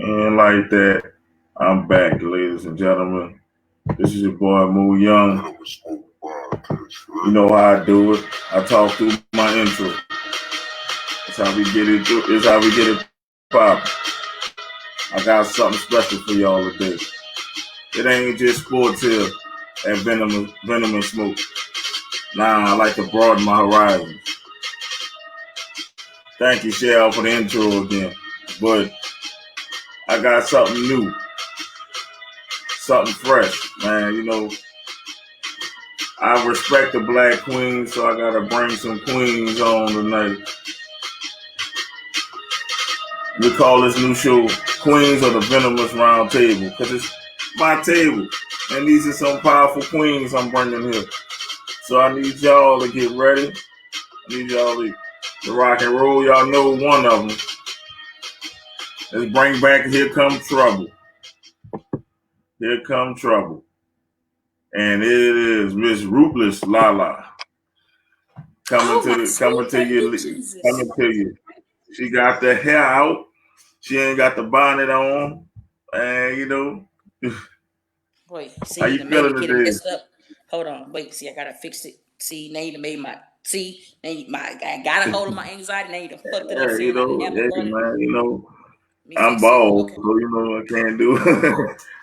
And like that, I'm back, ladies and gentlemen. This is your boy Moo Young. You know how I do it. I talk through my intro. That's how we get it. It's how we get it poppin'. I got something special for y'all today. It ain't just sports here at Venomous Smoke. Nah, I like to broaden my horizons. Thank you, Shell, for the intro again. But I got something new, something fresh, man. You know, I respect the black queen, so I gotta bring some queens on tonight. We call this new show Queens of the Venomous Roundtable, because it's my table. And these are some powerful queens I'm bringing here. So I need y'all to get ready. I need y'all to rock and roll. Y'all know one of them. Let's bring back Here Come Trouble. Here Come Trouble. And it is Miss Ruthless Lala. Coming to you. She got the hair out. She ain't got the bonnet on. And you know. Wait, see, How you the feeling maybe get it today? messed up. Hold on, wait, see, I gotta fix it. See, now you made my I got a hold of my anxiety, now you done fucked it up. Yeah, See, and I hey haven't done it. man, Let me I'm fix it. bald, Okay. so I can't do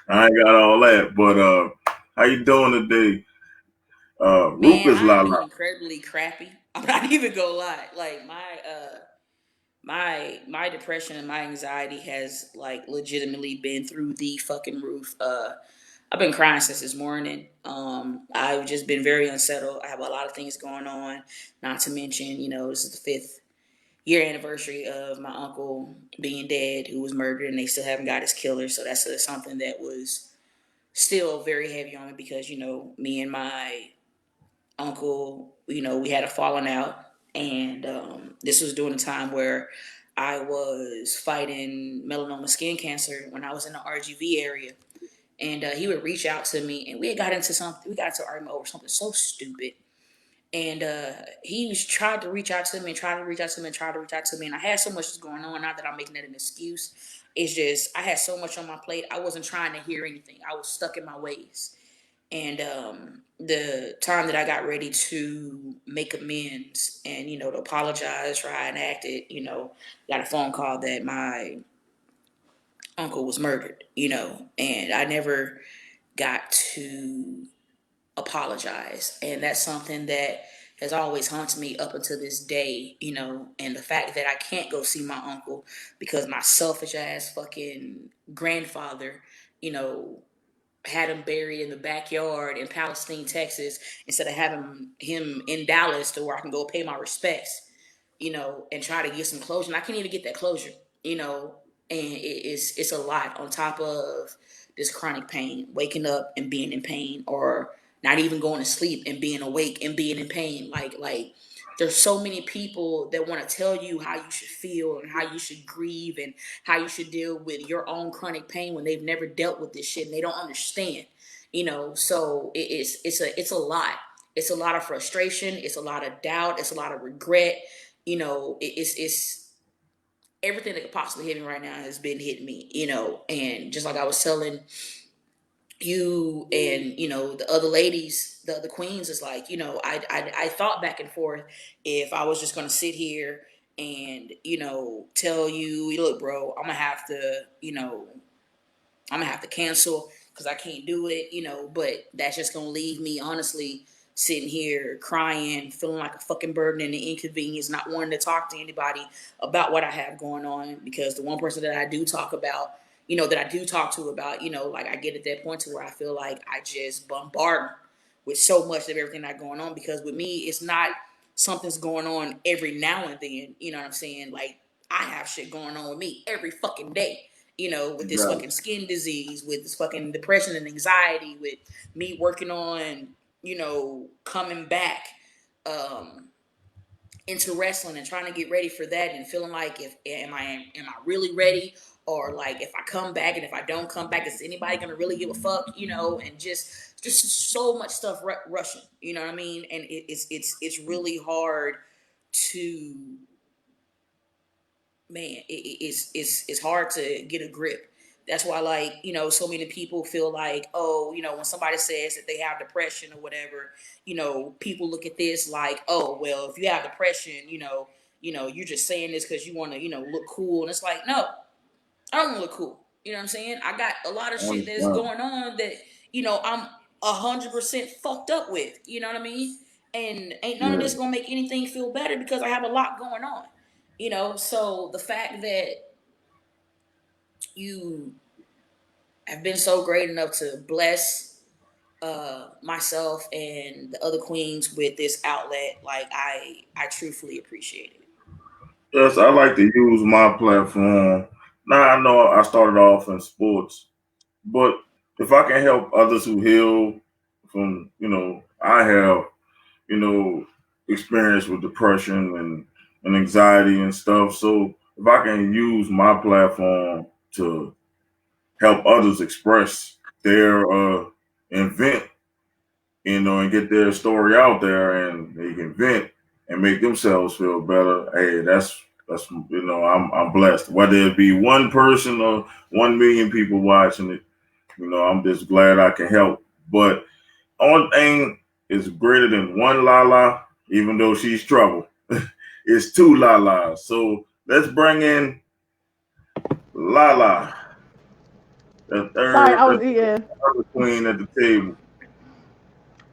I ain't got all that. But how you doing today? Man, Rufus I am Lala. incredibly crappy. I'm not even gonna lie. Like my depression and my anxiety has like legitimately been through the fucking roof. I've been crying since this morning. I've just been very unsettled. I have a lot of things going on. Not to mention, this is the 5th year anniversary of my uncle being dead, who was murdered, and they still haven't got his killer. So that's something that was still very heavy on me because me and my uncle, we had a falling out, and this was during a time where I was fighting melanoma skin cancer when I was in the RGV area, and he would reach out to me, and we had got into something. We got into an argument over something so stupid, and he was tried to reach out to me, and tried to reach out to me, and tried to reach out to me, and I had so much going on. Not that I'm making that an excuse. It's just I had so much on my plate. I wasn't trying to hear anything. I was stuck in my ways. And the time that I got ready to make amends and to apologize for how I acted, got a phone call that my uncle was murdered. And I never got to apologize, and that's something that has always haunted me up until this day. And the fact that I can't go see my uncle because my selfish ass fucking grandfather, you know had him buried in the backyard in Palestine, Texas, instead of having him in Dallas to where I can go pay my respects, and try to get some closure. And I can't even get that closure, and it's a lot on top of this chronic pain, waking up and being in pain, or not even going to sleep and being awake and being in pain. Like there's so many people that want to tell you how you should feel and how you should grieve and how you should deal with your own chronic pain when they've never dealt with this shit and they don't understand. So it's a lot. It's a lot of frustration. It's a lot of doubt. It's a lot of regret. It's everything that could possibly hit me right now has been hitting me. And just like I was telling you and the other ladies, the other queens, is like, I thought back and forth if I was just gonna sit here and tell you, look, bro, I'm gonna have to cancel because I can't do it, but that's just gonna leave me honestly sitting here crying, feeling like a fucking burden and an inconvenience, not wanting to talk to anybody about what I have going on, because the one person that I do talk about, that I do talk to about, like I get at that point to where I feel like I just bombard them with so much of everything that's going on, because with me it's not something's going on every now and then, you know what I'm saying? Like I have shit going on with me every fucking day, with this Exactly. fucking skin disease, with this fucking depression and anxiety, with me working on, coming back um, into wrestling and trying to get ready for that, and feeling like if am I really ready, or like if I come back and if I don't come back, is anybody gonna really give a fuck, and just so much stuff rushing, you know what I mean? And it's really hard to, man, it's hard to get a grip, That's why, like, so many people feel like, oh, when somebody says that they have depression or whatever, people look at this like, oh, well, if you have depression, you're just saying this because you want to, look cool. And it's like, no, I don't look cool. You know what I'm saying? I got a lot of I shit that's understand. going on that, I'm 100% fucked up with. You know what I mean? And ain't none of Yeah, this gonna make anything feel better because I have a lot going on. So the fact that you have been so great enough to bless myself and the other queens with this outlet, like I truthfully appreciate it. yes, I like to use my platform. Now I know I started off in sports, but if I can help others who heal from, I have, you know, experience with depression and anxiety and stuff. So if I can use my platform to help others express their and vent, and get their story out there, and they can vent and make themselves feel better. Hey, that's I'm blessed. Whether it be one person or 1 million people watching it, I'm just glad I can help. But only thing is greater than one Lala, even though she's trouble. It's two Lalas. So let's bring in Lala, Sorry, I the was eating. other queen at the table.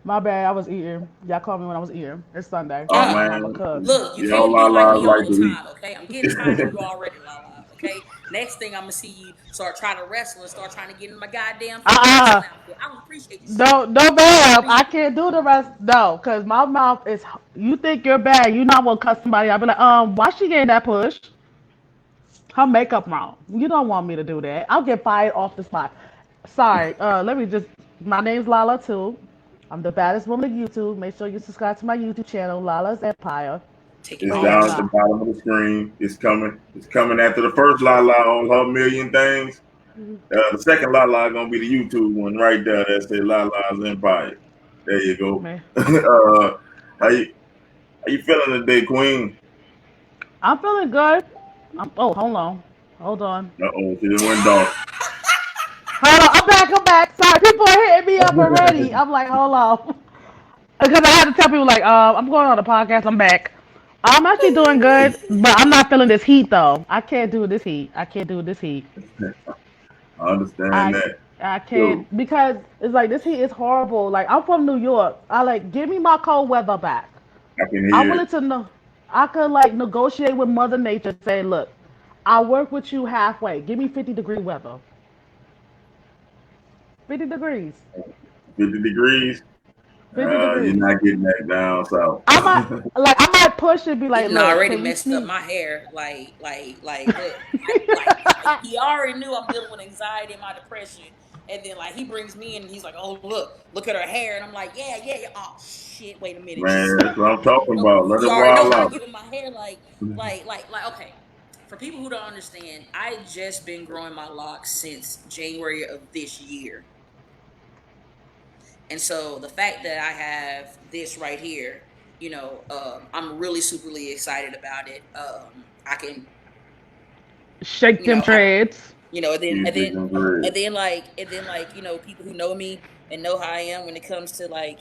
My bad, I was eating. Y'all called me when I was eating. It's Sunday. Oh My Ah, mama man, cooked. look, you y'all can't be like Lalas me all like the to eat. time, okay? I'm getting tired of you already, Lala. Okay. Next thing I'm gonna see you start trying to wrestle and start trying to get in my goddamn fucking Uh-uh. wrestling outfit. I don't appreciate this shit. No, I don't ma'am. I appreciate it. can't do the rest. No, because my mouth is. You think you're bad. You not want to cut somebody. I'll be like, why she getting that push? Her makeup wrong. You don't want me to do that. I'll get fired off the spot. Sorry. Let me just. My name's Lala too. I'm the baddest woman on YouTube. Make sure you subscribe to my YouTube channel, Lala's Empire. Taking It's But yeah, down at names. the nah. bottom of the screen. It's coming. It's coming after the first Lala on her million things. The second Lala gonna be the YouTube one right there. That say Lala's Empire. There you go. Man. How you feeling today, Queen? I'm feeling good. Oh, hold on. Hold on. Uh oh, she done went dark. Hold on. I'm back. I'm back. Sorry, people are hitting me up already. I'm like, hold on. Because I had to tell people, like, I'm going on the podcast. I'm back. I'm actually doing good, but I'm not feeling this heat, though. I can't do this heat. I can't do this heat. I understand I that. I Yo, can't because it's like this heat is horrible. Like I'm from New York. I like give me my cold weather back. I can I'm hear willing it. to know. I could like negotiate with Mother Nature, say, look, I'll work with you halfway. Give me 50-degree weather. 50 degrees. 50 degrees. 50 You're degrees. not getting that down south. I might I might push and be He like, done look, already can we messed up sneak? my hair. Look, like he already knew I'm dealing with anxiety and my depression. And then like he brings me in and he's like, oh look at her hair, and I'm like, yeah. Oh shit, wait a minute, Man, just that's what I'm talking about. Let he it already know wild how I out. get with my hair, like okay. For people who don't understand, I just been growing my locks since January of this year. And so the fact that I have this right here, I'm really superly excited about it. I can, Shake them I, dreads. and then You and then chicken bread. and then people who know me and know how I am when it comes to like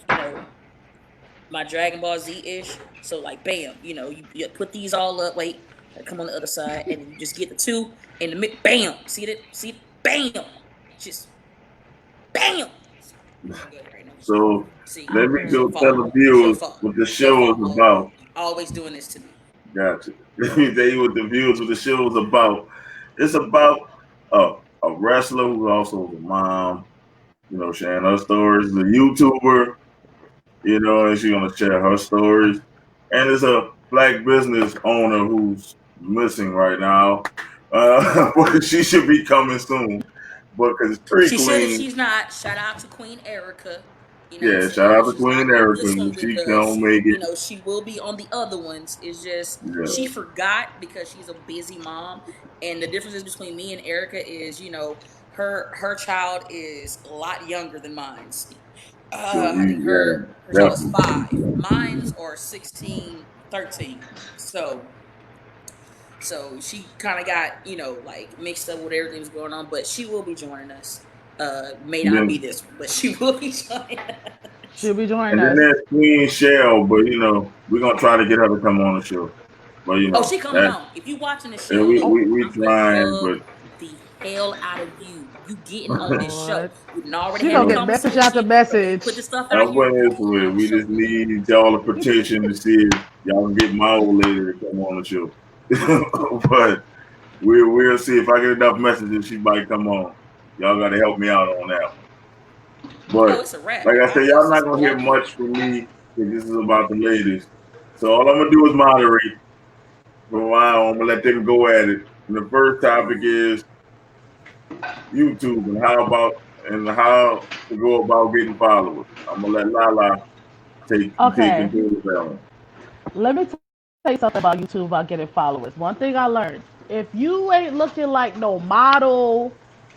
my Dragon Ball Z ish. So like, bam, you put these all up. Wait, I come on the other side, and then you just get the two in the mid. Bam, see that? See, bam, just bam. I'm good right now. So See, let me Okay. go she'll tell the fall. She'll viewers fall. what the She'll show is fall. Look, about. you always doing this to me. Gotcha. Let me tell you what the viewers what the show is about. It's about a wrestler who also is a mom, sharing her stories, a YouTuber, and she's gonna share her stories. And it's a black business owner who's missing right now. But she should be coming soon. But because three She should if queens, she's not. Shout out to Queen Erica. You know what I'm yeah, shout saying? out If to she's Queen not on Erica. this one If with she us, can't make it, she will be on the other ones. It's just yeah, she forgot because she's a busy mom. And the differences between me and Erica is, her child is a lot younger than mine's. I think yeah, her child is definitely. 5. Mine's are 16, 13. So So she kind of got, like mixed up with everything that's going on, but she will be joining us. May And not be then this one, but she will be joining us. She'll be joining and then us. there's Queen Shell, but we're gonna try to get her to come on the show. But Oh, she coming that on. If you watching the and show, we look, we we I'm finna trying, hug but the hell out of you. You getting on this show. Lord. We done already She had the gonna uh, get message after conversation. Go ahead, put message. the stuff out I'm here. putting You this getting way. on the We show, just girl. need y'all a petition to see if y'all can get my old lady to come on the show. But we'll see if I get enough messages. She might come on. Y'all got to help me out on that one. Oh, But it's a wrap. like I said, y'all It's not just gonna hear walk in. much from me because this is about the ladies. So all I'm gonna do is moderate for a while. I'm gonna let them go at it. And the first topic is YouTube and how to go about getting followers. I'm gonna let Lala take Okay. control of that one. Let me tell you something about YouTube about getting followers. One thing I learned: if you ain't looking like no model,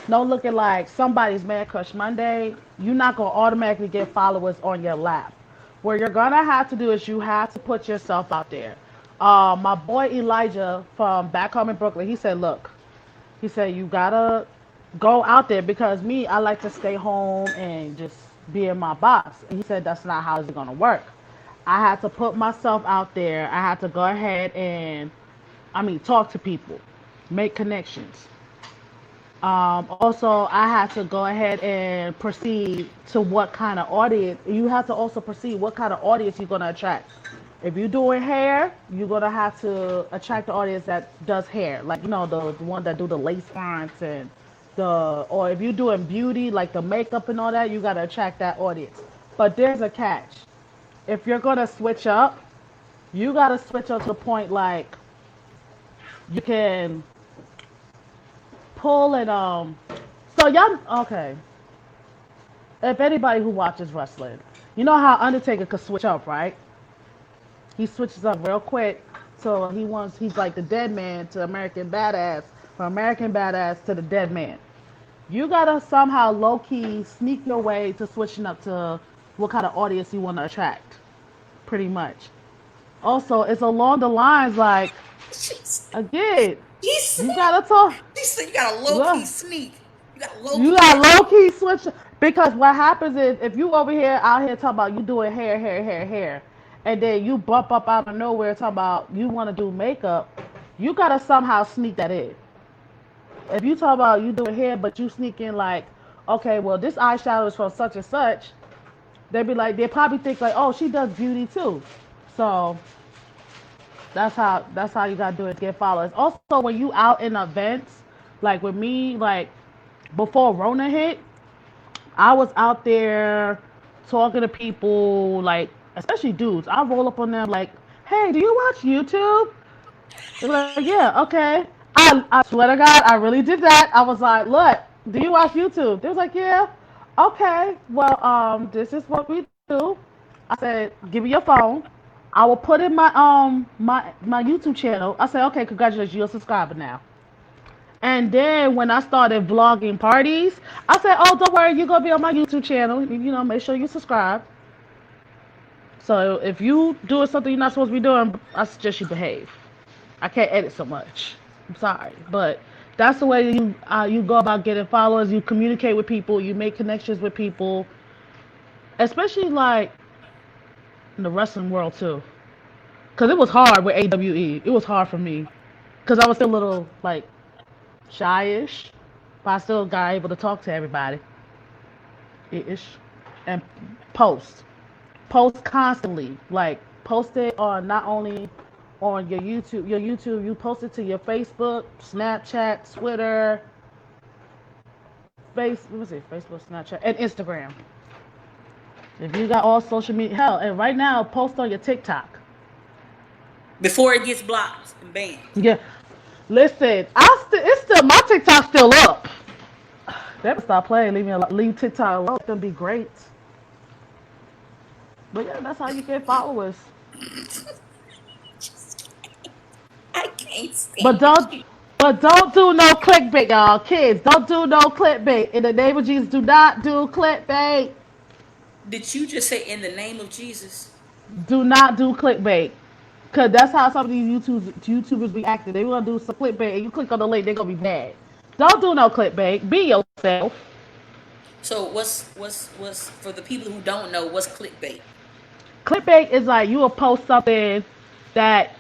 no looking like somebody's Man Crush Monday, you're not gonna automatically get followers on your lap. What you're gonna have to do is you have to put yourself out there. My boy Elijah from back home in Brooklyn, he said, "Look, he said you gotta go out there because me, I like to stay home and just be in my box." And he said that's not how it's gonna work. I had to put myself out there. I had to go ahead and, talk to people, make connections. Also, I had to go ahead and proceed to what kind of audience. You have to also proceed what kind of audience you're going to attract. If you're doing hair, you're going to have to attract the audience that does hair. Like, the one that do the lace fronts and or if you're doing beauty, like the makeup and all that, you got to attract that audience. But there's a catch. If you're going to switch up, you got to switch up to the point like you can pull and, so y'all, okay. If anybody who watches wrestling, you know how Undertaker could switch up, right? He switches up real quick. So he's like the dead man to American Badass, from American Badass to the dead man. You gotta somehow low key sneak your way to switching up to what kind of audience you want to attract, pretty much. Also, it's along the lines like, She said, again, she you said, gotta talk. she said you got a low key Look, sneak. You got a low you key got sneak. low key switch because what happens is if you over here out here talking about you doing hair, and then you bump up out of nowhere talking about you want to do makeup, you gotta somehow sneak that in. If you talk about you doing hair, but you sneak in like, okay, well this eyeshadow is from such and such, they probably think like, oh, she does beauty too. So that's how you gotta do it to get followers. Also, when you out in events, like with me, like before Rona hit, I was out there talking to people, like, especially dudes. I roll up on them, like, hey, do you watch YouTube? They're like, yeah, okay. I swear to God, I really did that. I was like, look, do you watch YouTube? They was like, yeah. Okay, well, this is what we do. I said, give me your phone. I will put in my YouTube channel. I said, okay, congratulations, you're a subscriber now. And then when I started vlogging parties, I said, "Oh, don't worry, you're gonna be on my YouTube channel. Make sure you subscribe. So if you doing something you're not supposed to be doing, I suggest you behave. I can't edit so much. I'm sorry, but that's the way you go about getting followers. You communicate with people. You make connections with people, especially like in the wrestling world too. Cause it was hard with AWE. It was hard for me, cause I was still a little like shyish, but I still got able to talk to everybody ish and post. Post constantly. Like post it on not only on you post it to your Facebook, Snapchat, Twitter, Facebook, Snapchat, and Instagram. If you got all social media, hell, and right now post on your TikTok. Before it gets blocked and banned. Yeah, listen, it's still my TikTok's still up. They better stop playing. Leave TikTok alone. It's gonna be great. But yeah, that's how you get followers. I can't But stand don't you. but don't do no clickbait, y'all. Kids, don't do no clickbait. In the name of Jesus, do not do clickbait. Did you just say in the name of Jesus? Do not do clickbait. Cause that's how some of these YouTubers be acting. They want to do some clickbait, and you click on the link, they're gonna be mad. Don't do no clickbait. Be yourself. So what's for the people who don't know what's clickbait? Clickbait is like you will post something that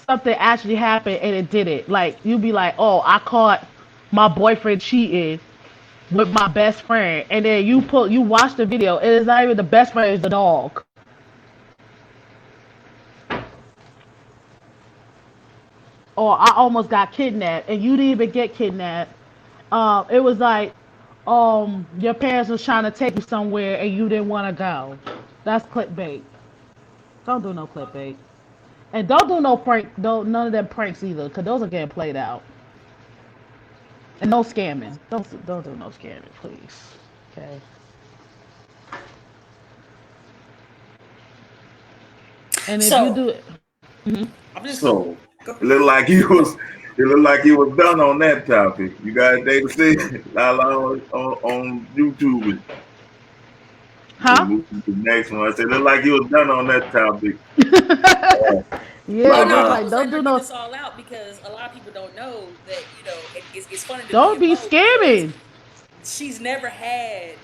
something actually happened and it didn't. Like you be like, oh, I caught my boyfriend cheating with my best friend, and then you watch the video. It is not even the best friend; it's the dog. Or I almost got kidnapped, and you didn't even get kidnapped. It was like, your parents was trying to take you somewhere and you didn't want to go. That's clickbait. Don't do no clickbait, and don't do no prank. Don't none of them pranks either, cause those are getting played out. And no scamming. Don't do no scamming, please. Okay. And if you So do it, I'm just So go. it looked like you was done on that topic. You got anything to say, Lala, on YouTube? We huh? move to the next one. I said, look like you was done on that topic. Yeah, Well, it no, was Lala. I like was letting don't her do get no. this all out because a lot of people don't know that, and it's funny to me Don't and be Mo because scamming. she's never had,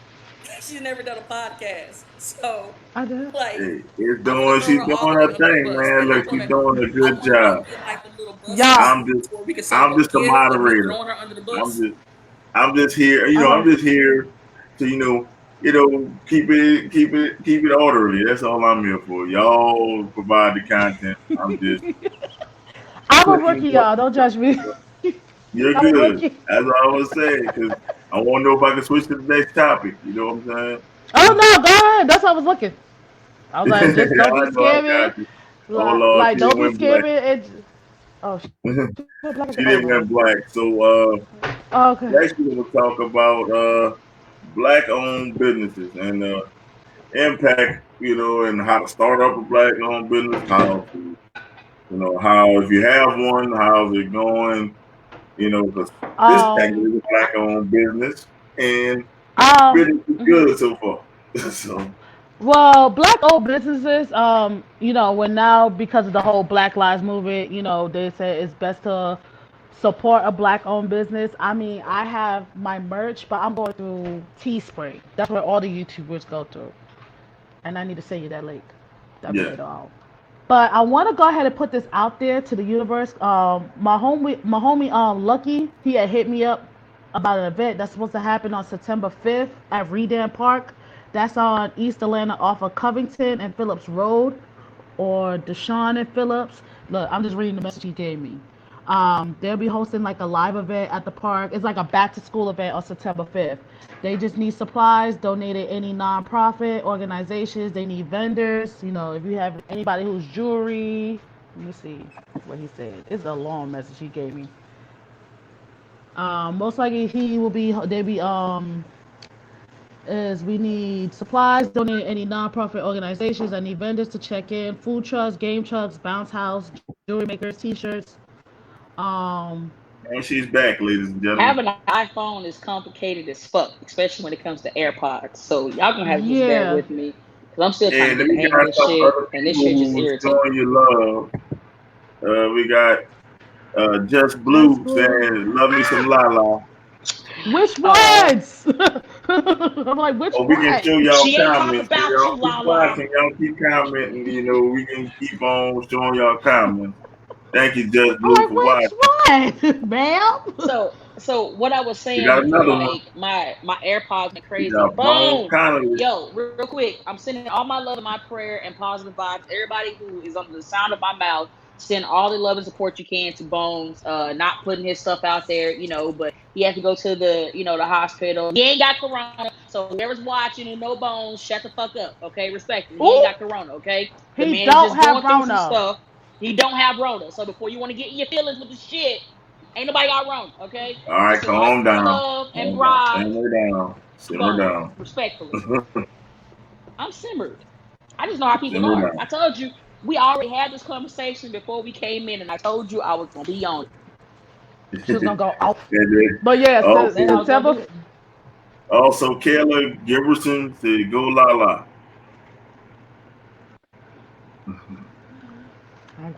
she's never done a podcast. So, I do. like, Hey, it's I'm gonna doing, throw she's her doing all the way her under the thing, bus. man. Like, Look, she's doing a I good want to job. get like the little bus Y'all. I'm seat just, where we can say I'm the just a gift of me moderator. throwing her under the I'm bus. just, I'm just here. Oh. I'm just here to, keep it orderly. That's all I'm here for. Y'all provide the content. I'm just I'm a clicking rookie, y'all. buttons. Don't judge me. You're I'm a good. rookie. That's what I was saying because I want to know if I can switch to the next topic. You know what I'm Oh no, go ahead. That's what I was looking. I was saying? like, just don't be I know I scamming. got you. Oh Like, Lord, like she don't didn't be win black. scamming. And oh, she went black She again. Oh didn't win Lord. black. So Oh, okay. next we're gonna talk about black owned businesses and impact, and how to start up a black owned business, how to, how if you have one, how's it going, because this Um. technically is a black owned business and business is Mhm. good so far. So Well, black owned businesses, when now because of the whole Black Lives Movement, they say it's best to support a black owned business. I mean, I have my merch, but I'm going through Teespring. That's where all the YouTubers go through. And I need to send you that link. That'll be yeah, later on. But I want to go ahead and put this out there to the universe. My homie, Lucky, he had hit me up about an event that's supposed to happen on September 5th at Redan Park. That's on East Atlanta off of Covington and Phillips Road, or Deshaun and Phillips. Look, I'm just reading the message he gave me. They'll be hosting like a live event at the park. It's like a back to school event on September 5th. They just need supplies, donated any nonprofit organizations. They need vendors. If you have anybody who's jewelry, let me see what he said. It's a long message he gave me. Most likely he will be, they be, is we need supplies, donate any nonprofit organizations. I need vendors to check in, food trucks, game trucks, bounce house, jewelry makers, t-shirts. Um, and she's back, ladies and gentlemen. Having an iPhone is complicated as fuck, especially when it comes to AirPods. So y'all gonna have to just bear yeah. with me because I'm still trying to And get then the we hang of got this some shit, other and this people shit just who's irritates showing me. you love. We got Just Just Blue blue. saying, "Love me some Lala." Which Oh, ones? I'm like, which Oh, we can one? show y'all she ain't talking comments. So about you, y'all keep Lala. watching. Y'all keep commenting. We can keep on showing y'all comments. Thank you, Just I'm Blue, like, for watching. which one, ma'am? So what I was We saying got before, another one. like my AirPods went We crazy. got Bones Bones, Connolly. yo, real quick, I'm sending all my love and my prayer and positive vibes. Everybody who is under the sound of my mouth, send all the love and support you can to Bones. Not putting his stuff out there, but he has to go to the hospital. He ain't got corona, so whoever's watching and no Bones, shut the fuck up, okay? Respectfully, he ain't Ooh, got corona, okay? The he man is don't just have going through some Rona. stuff. He don't have Rona, so before you want to get in your feelings with the shit, ain't nobody got Rona, okay? All So right, send all calm your down. love and Calm down. vibes Simmer down. to Simmer Bones, down. respectfully. I'm simmered. I just know how people Simmer are. down. I told you we already had this conversation before we came in, and I told you I was gonna be on it. She was gonna go off. And then But yeah, I said I was gonna September. do it. also Kayla Giberson said, "Go La La."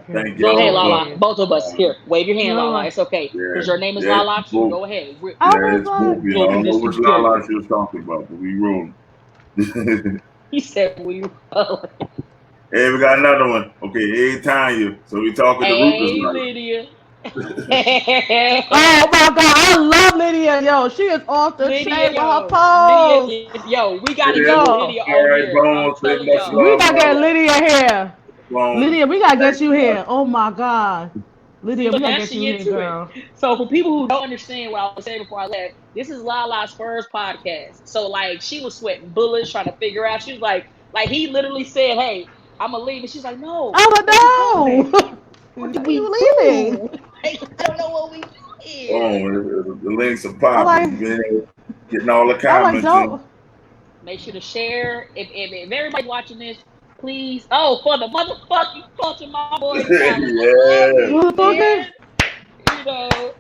Thank Go ahead, y'all for. Lala. Both of us. Here, wave your hand, Lala. No, It's okay. Yeah, Because your name is yeah, Lala too. both. Go ahead. I Yeah, was it's both of y'all. We'll I do don't know this which together. Lala she was talking about, but we rolling. He said we Hey, we got another one. Okay, hey Tanya. So we talking the Rufus Hey, life. Lydia. oh my god, I love Lydia. Yo, she is off the Lydia, chain with her yo. Lydia pose. is, yo, we got to Yeah, get Yo, Lydia all on right, here. I'm Bones. Say telling much y'all. we love, gotta get Mama. Lydia here. Bones. Lydia, we gotta get Thank you you much. here. Oh my god. See, Lydia, we look, gotta now get you she here, into it. girl. So for people who don't understand what I was saying before I left, this is Lala's first podcast. So like she was sweating bullets trying to figure out. She was like he literally said, "Hey, I'm gonna leave," and she's like, "No, where you Oh going? no! What did Are we you leaving? do? Like, I don't know what we did." The links are I'm popping. like, Getting all the I'm like, comments in. don't. Make sure to share. If everybody's watching this, please. Oh, for the motherfucking culture, my boy Tyler. I love Yeah. you, Motherfucker. man. You know,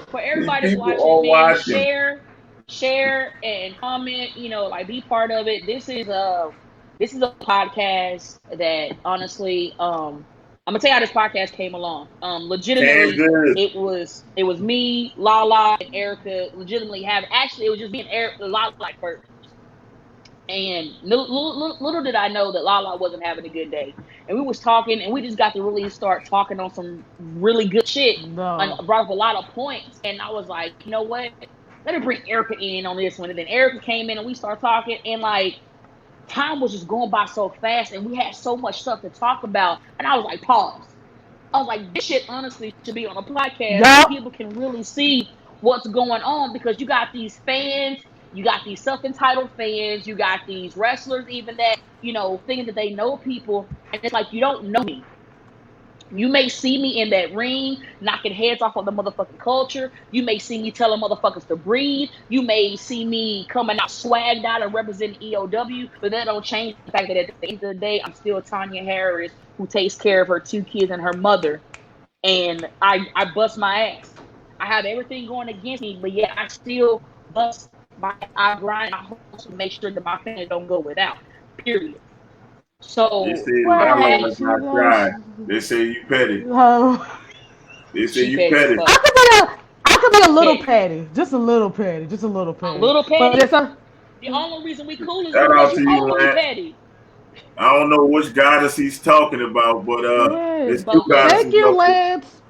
for These everybody that's people watching, are man, watching. share and comment, like be part of it. This is a podcast that honestly, I'm gonna tell you how this podcast came along. Canned Legitimately, good. it was me, Lala, and Erica legitimately actually it was just me and Erica, Lala like first. And little did I know that Lala wasn't having a good day. And we was talking, and we just got to really start talking on some really good shit, and No. brought up a lot of points. And I was like, you know what? Let me bring Erica in on this one. And then Erica came in, and we started talking, and like time was just going by so fast, and we had so much stuff to talk about. And I was like, pause. I was like, this shit honestly should be on a podcast so Yup. people can really see what's going on, because you got these fans, you got these self-entitled fans, you got these wrestlers even that, thinking that they know people, and it's like, you don't know me. You may see me in that ring knocking heads off of the motherfucking culture. You may see me telling motherfuckers to breathe. You may see me coming out swagged out and representing EOW, but that don't change the fact that at the end of the day, I'm still Tanya Harris, who takes care of her 2 kids and her mother, and I bust my ass. I have everything going against me, but yet I still bust I grind, I hustle to make sure that my family don't go without. Period. They So say like I Wait, Lala said, is she not loves. shy. They say you petty. Oh. They say she you petty as petty. I fuck. could be a little Petty. petty, just a little petty, just a little A petty. little But petty. it's a The only reason we cool is Shout because out you to you, overly Lance. petty. I don't know which goddess he's talking about, but yeah. there's two But look, Thank goddesses you, up here. Lance.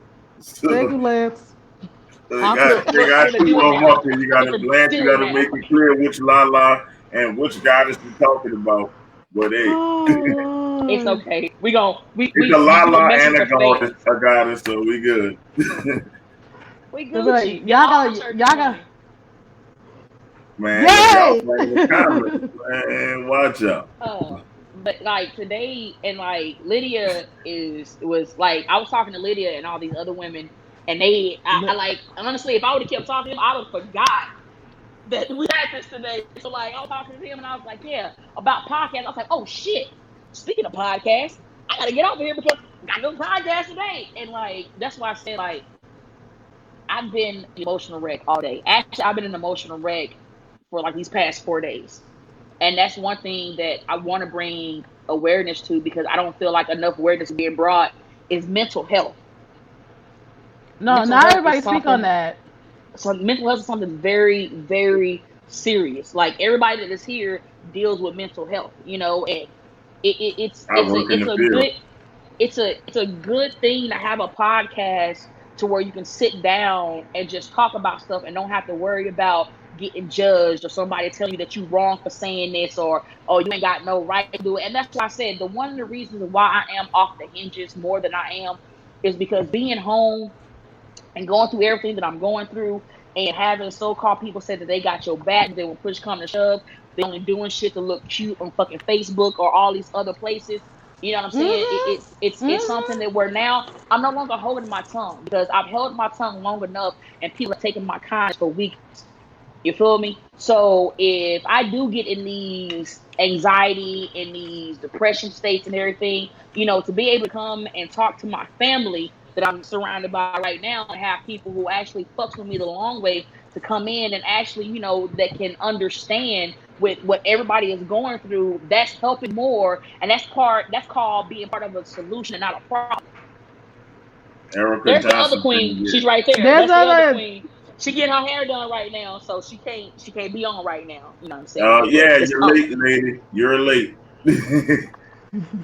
Thank So you, Lance. they I'm got gonna two do it of them now. up here. You I'm gotta gonna Lance, you do it gotta now. make it clear which Lala and which goddess you're talking about. But hey, Oh It's Lord. okay. We gon' it's a we gonna Lala mess and with a the goddess, fans. so we good. We They be like, Gucci. Get all y'all church got, money. Man, look, y'all yay! playing the comments, man. Watch out. But like today, and like Lydia was like, I was talking to Lydia and all these other women, and I like, honestly, if I would have kept talking to them, I would have forgot that we had this today. So like, I was talking to him, and I was like, yeah, about podcasts. I was like, oh shit. Speaking of podcasts, I gotta get over here because I got no podcast today. And like, that's why I said, like, I've been emotional wreck all day. Actually, I've been an emotional wreck for like these past 4 days. And that's one thing that I want to bring awareness to, because I don't feel like enough awareness is being brought, is mental health. No, Mental not health is everybody speak on something, that. so mental health is something very, very serious. Like everybody that is here deals with mental health, and it's I it's a work in it's the a field. good it's a good thing to have a podcast to where you can sit down and just talk about stuff and don't have to worry about getting judged or somebody telling you that you're wrong for saying this, or oh, you ain't got no right to do it. And that's why I said one of the reasons why I am off the hinges more than I am is because being home and going through everything that I'm going through, and having so-called people say that they got your back, they will push come to shove, they only doing shit to look cute on fucking Facebook or all these other places. You know what I'm saying? Mhm. It's something Mhm. that where now I'm no longer holding my tongue, because I've held my tongue long enough and people are taking my kindness for weakness. You feel me? So if I do get in these anxiety, in these depression states and everything, to be able to come and talk to my family that I'm surrounded by right now, and have people who actually fucks with me the long way to come in and actually, that can understand with what everybody is going through, that's helping more. And that's called being part of a solution and not a problem. Erica There's the other Johnson queen. thing. She's right there. There's That's the other other. queen. She getting her hair done right now, so she can't be on right now. You know what I'm saying? But Yeah, it's you're coming. late, lady. You're late.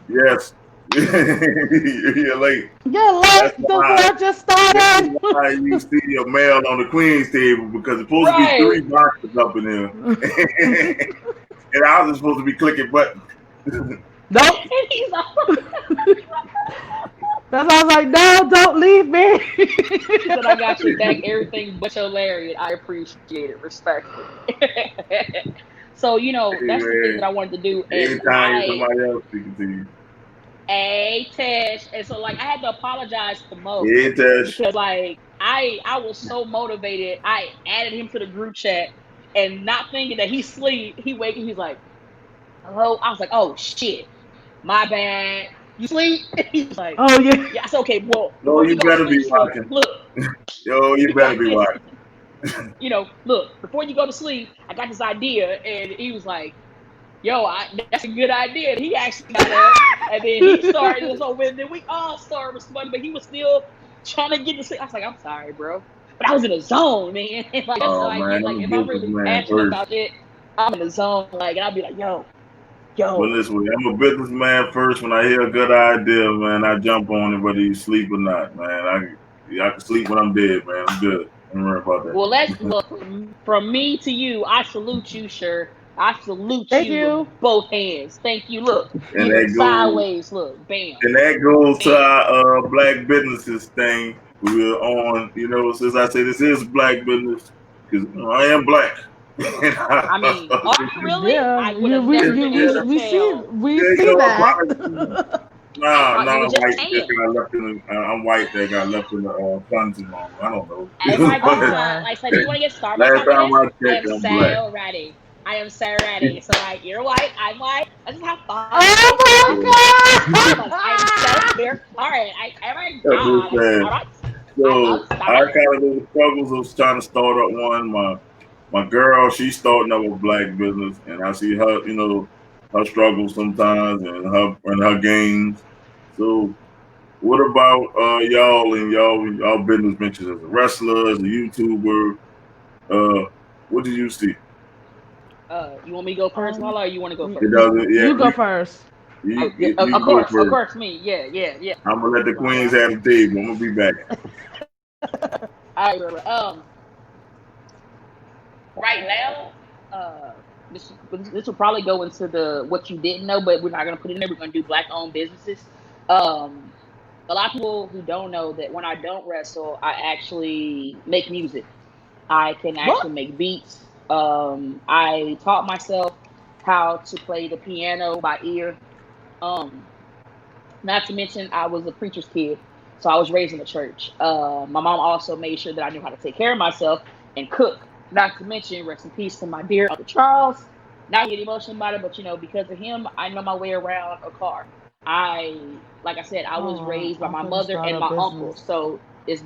Yes, you're late. You're That's late. The why. work just This is started. why you see a mail on the Queen's table because it's supposed to be Right. 3 boxes up in there, and I was supposed to be clicking buttons. Nope. And he's like, That's why I was like, no, don't leave me. he said, I got your back, everything but your lariat. I appreciate it, respectfully. So, Hey that's the thing man, that I wanted to do. And anytime somebody else speaking to you, a Tesh. And so, like, I had to apologize to Mo yeah, Tash. because, like, I was so motivated. I added him to the group chat and not thinking that he's asleep. He waking, he's like, hello. I was like, oh, shit. My bad. You sleep? He's like, Oh yeah. yeah, it's okay. Well, No, before you you go to better be sleep, watching. look, Yo, you better be watching. look, before you go to sleep, I got this idea. And he was like, yo, that's a good idea. And he actually got up and then he started this over. And then we all started responding, but he was still trying to get to sleep. I was like, I'm sorry, bro. But I was in a zone, man. Like, that's Oh like, man, I'm like a if I'm really businessman passionate first. about it, I'm in a zone. Like, and I'll be like, yo. But listen, I'm a businessman first. When I hear a good idea, man, I jump on it, whether you sleep or not, man. I can sleep when I'm dead, man. I'm good. Don't worry about that. Well, let's look from me to you. I salute you, sir. I salute Thank you with you. both hands. Thank you. Look, And give it a that goes, sideways look. Bam. and that goes to Bam. our black businesses thing. We're on, since I say this is black business, because I am black. I mean, are you really? Yeah, I would have never been able to tell. we Yeah, see I that. probably, I nah, thought you were I'm just white. That tan. got left in the, I'm white. That got left in the funds mom. I don't know. Oh my I'm But God. sorry. Like, so do you want to get Starbucks last after time this? I I checked, am I'm black. so ready. I am so ready. So, like, you're white. I'm white. Let's just have fun. Okay, Oh Starbucks? Starbucks. I am so my god! here. All right. Oh my I'm just God. saying. Starbucks. I love So I Starbucks. kind of know the struggles of trying to start up one. My girl, she's starting up a black business, and I see her, her struggles sometimes, and her gains. So, what about y'all and y'all business ventures as a wrestler, as a YouTuber? What did you see? You want me to go first, Lala, or you want to go It first? doesn't. Yeah, You go first. Yeah, you of can go course, first. me. Yeah. I'm gonna let the All queens right. have the table. I'm gonna be back. All right. Right now, this will probably go into the what you didn't know, but we're not gonna put it in there. We're gonna do black owned businesses. Um, a lot of people who don't know that when I don't wrestle, I actually make music. I can actually What? make beats. I taught myself how to play the piano by ear. Um, Not to mention, I was a preacher's kid, so I was raised in the church. My mom also made sure that I knew how to take care of myself and cook. Not to mention, rest in peace to my dear Uncle Charles. Not to get emotional about it, but because of him, I know my way around a car. Like I said, I was Oh, raised by I'm my gonna mother start and a my uncle. business. So it's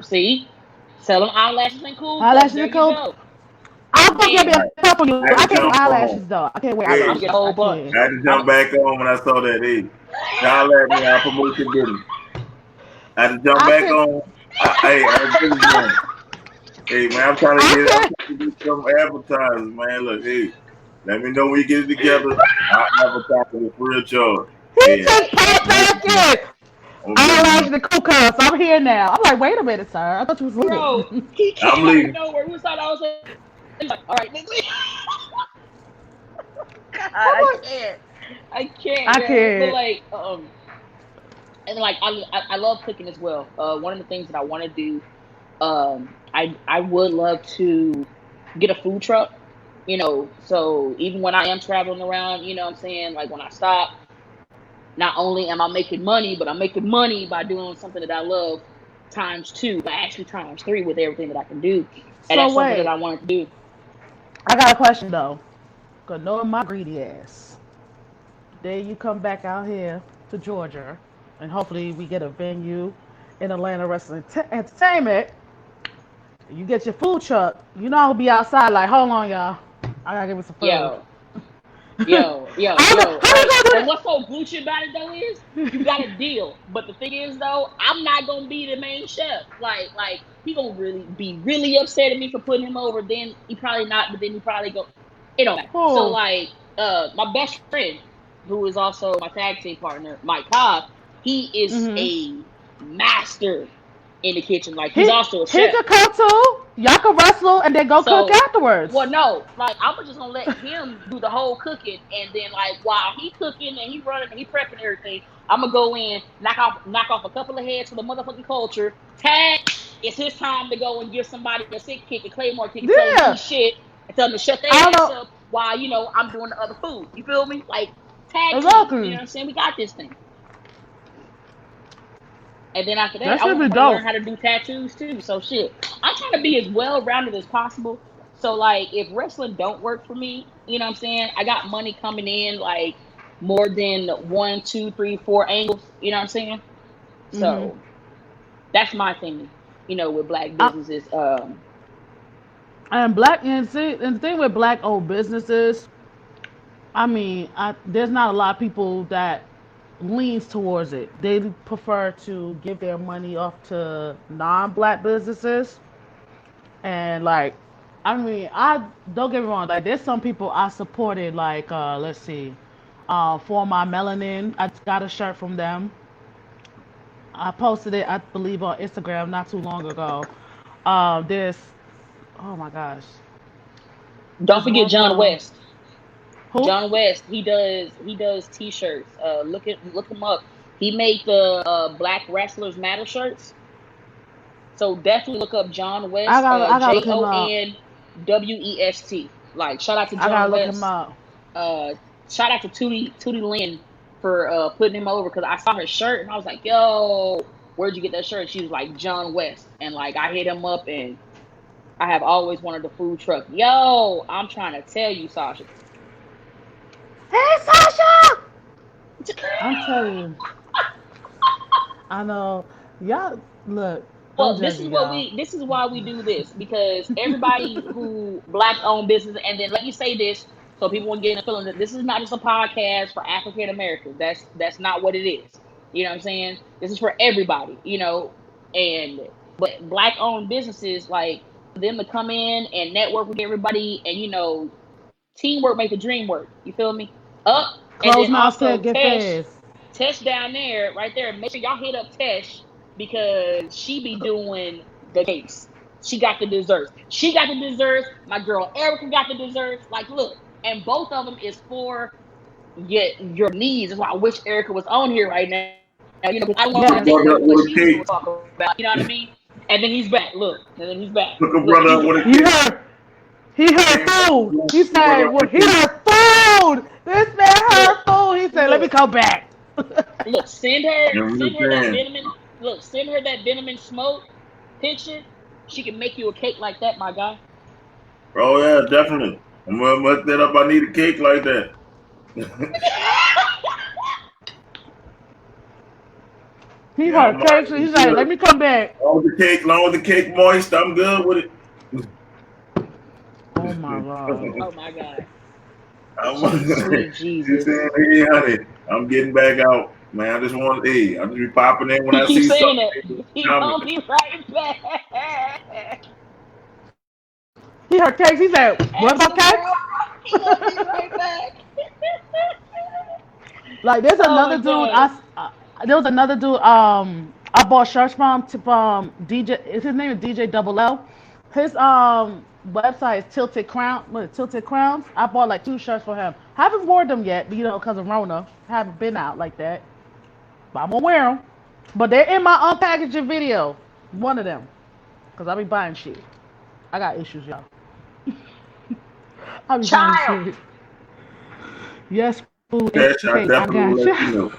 see, sell them eyelashes and cool cuts. Eyelashes There and you coke. go. I'll go get me Bam. a couple. I I had to can't do jump on. eyelashes though. I can't wear Hey, I'm getting a eyelashes. whole I bunch. I can't. had to jump back on when I saw that. Hey, y'all at me. I promote your business. I had to jump I back can. on. Hey, I'm a businessman. Hey, man, I'm trying I I'm can. trying to get some advertisers, man. Look, hey, let me know when you get it together. I'll advertise with free of charge. He Hey, just I'm popped a back businessman. in. I'm a businessman. Eyelashes and coke cuts. I'm here now. I'm like, wait a minute, sir. I thought you was Bro, leaving. he I'm came out of leaving. nowhere. We thought I was like, he's like, all right, nigga. God, I'm I like, can't. I can't, I man. But can't. like, and like I love cooking as well. One of the things that I want to do, I would love to get a food truck. So even when I am traveling around, you know what I'm saying, like when I stop, not only am I making money, but I'm making money by doing something that I love times two, but actually times three with everything that I can do. And So that's something that wait, I want to do. I got a question though. Cause knowing my greedy ass, then you come back out here to Georgia, and hopefully we get a venue in Atlanta Wrestling Entertainment. You get your food truck. You know I'll be outside like, hold on, y'all. I gotta give me some food. Yo, And what's so Gucci about it though is you got a deal. But the thing is though, I'm not gonna be the main chef. Like he gonna be really upset at me for putting him over. Then he probably not, but then he probably go. It don't matter. So Oh. like, my best friend, who is also my tag team partner, Mike Cobb, he is a master in the kitchen. Like he's also a He chef. could cook too. Y'all can wrestle and then go cook afterwards. Well, no, like I'm just gonna let him do the whole cooking, and then like while he cooking and he running and he prepping everything, I'm gonna go in, knock off a couple of heads for the motherfucking culture. Tag, it's his time to go and give somebody a sick kick, a claymore kick, and tell them shit, and tell them to shut their ass up while I'm doing the other food. You feel me? Like tag team. You know what I'm saying? We got this thing. And then after that, I want to learn how to do tattoos too. So shit, I'm trying to be as well rounded as possible. So like, if wrestling don't work for me, you know what I'm saying? I got money coming in like more than 1, 2, 3, 4 angles. You know what I'm saying? So that's my thing. With black businesses. And the thing with black owned businesses, I mean, there's not a lot of people that leans towards it. They prefer to give their money off to non-black businesses, and like, I mean, I don't get me wrong. Like, there's some people I supported. Like, let's see, for my melanin, I got a shirt from them. I posted it, I believe, on Instagram not too long ago. There's, oh my gosh, don't forget John West. Who? John West, he does t-shirts. Look him up. He made the Black Wrestlers Matter shirts. So definitely look up John West. I gotta look him up. JONWEST. Like shout out to John I gotta West. look him up. Shout out to Tootie Lynn for putting him over, because I saw her shirt and I was like, yo, where'd you get that shirt? She was like, John West. And like I hit him up, and I have always wanted a food truck. Yo, I'm trying to tell you, Sasha. Hey, Sasha! I'm telling you. I know. Y'all, look. Well, this is why we do this, because everybody who black owned business, and then let me say this so people won't get in the feeling that this is not just a podcast for African Americans. That's not what it is. You know what I'm saying? This is for everybody, but black owned businesses, like for them to come in and network with everybody, and teamwork make the dream work. You feel me? Up. And then also Tesh down there, right there. Make sure y'all hit up Tesh, because she be doing the cakes. She got the desserts. My girl Erica got the desserts. Like, look, and both of them is for your needs. That's why I wish Erica was on here right now. Because I don't want to talk about. You know what I mean? And then he's back. Look, and then he's back. Look, brother, what a cake. He heard food. He said, well, he heard food. This man heard food. He said, let me come back. Look, send her that Venomous. Look, send her that Venomous smoke picture. She can make you a cake like that, my guy. Oh yeah, definitely. I'm gonna look that up. I need a cake like that. He heard cake, so he said, let me come back. Long as the cake moist, I'm good with it. Oh my God. Oh my God. Sweet Jesus. Saying, hey, honey, I'm getting back out. Man, I just be popping in when I see something. He gonna be right back. He heard cakes. He said, what about cakes? He gonna be right back. Like, there's another dude. There was another dude. I bought shirts from DJ. His name is DJ Double L. His website is Tilted Crowns. I bought like 2 shirts for him. Haven't worn them yet, because of Rona. Haven't been out like that. But I'm gonna wear them. But they're in my unpackaging video. One of them. Because I be buying shit. I got issues, y'all. I be buying shit. Yes, food. Yes, I definitely let you know.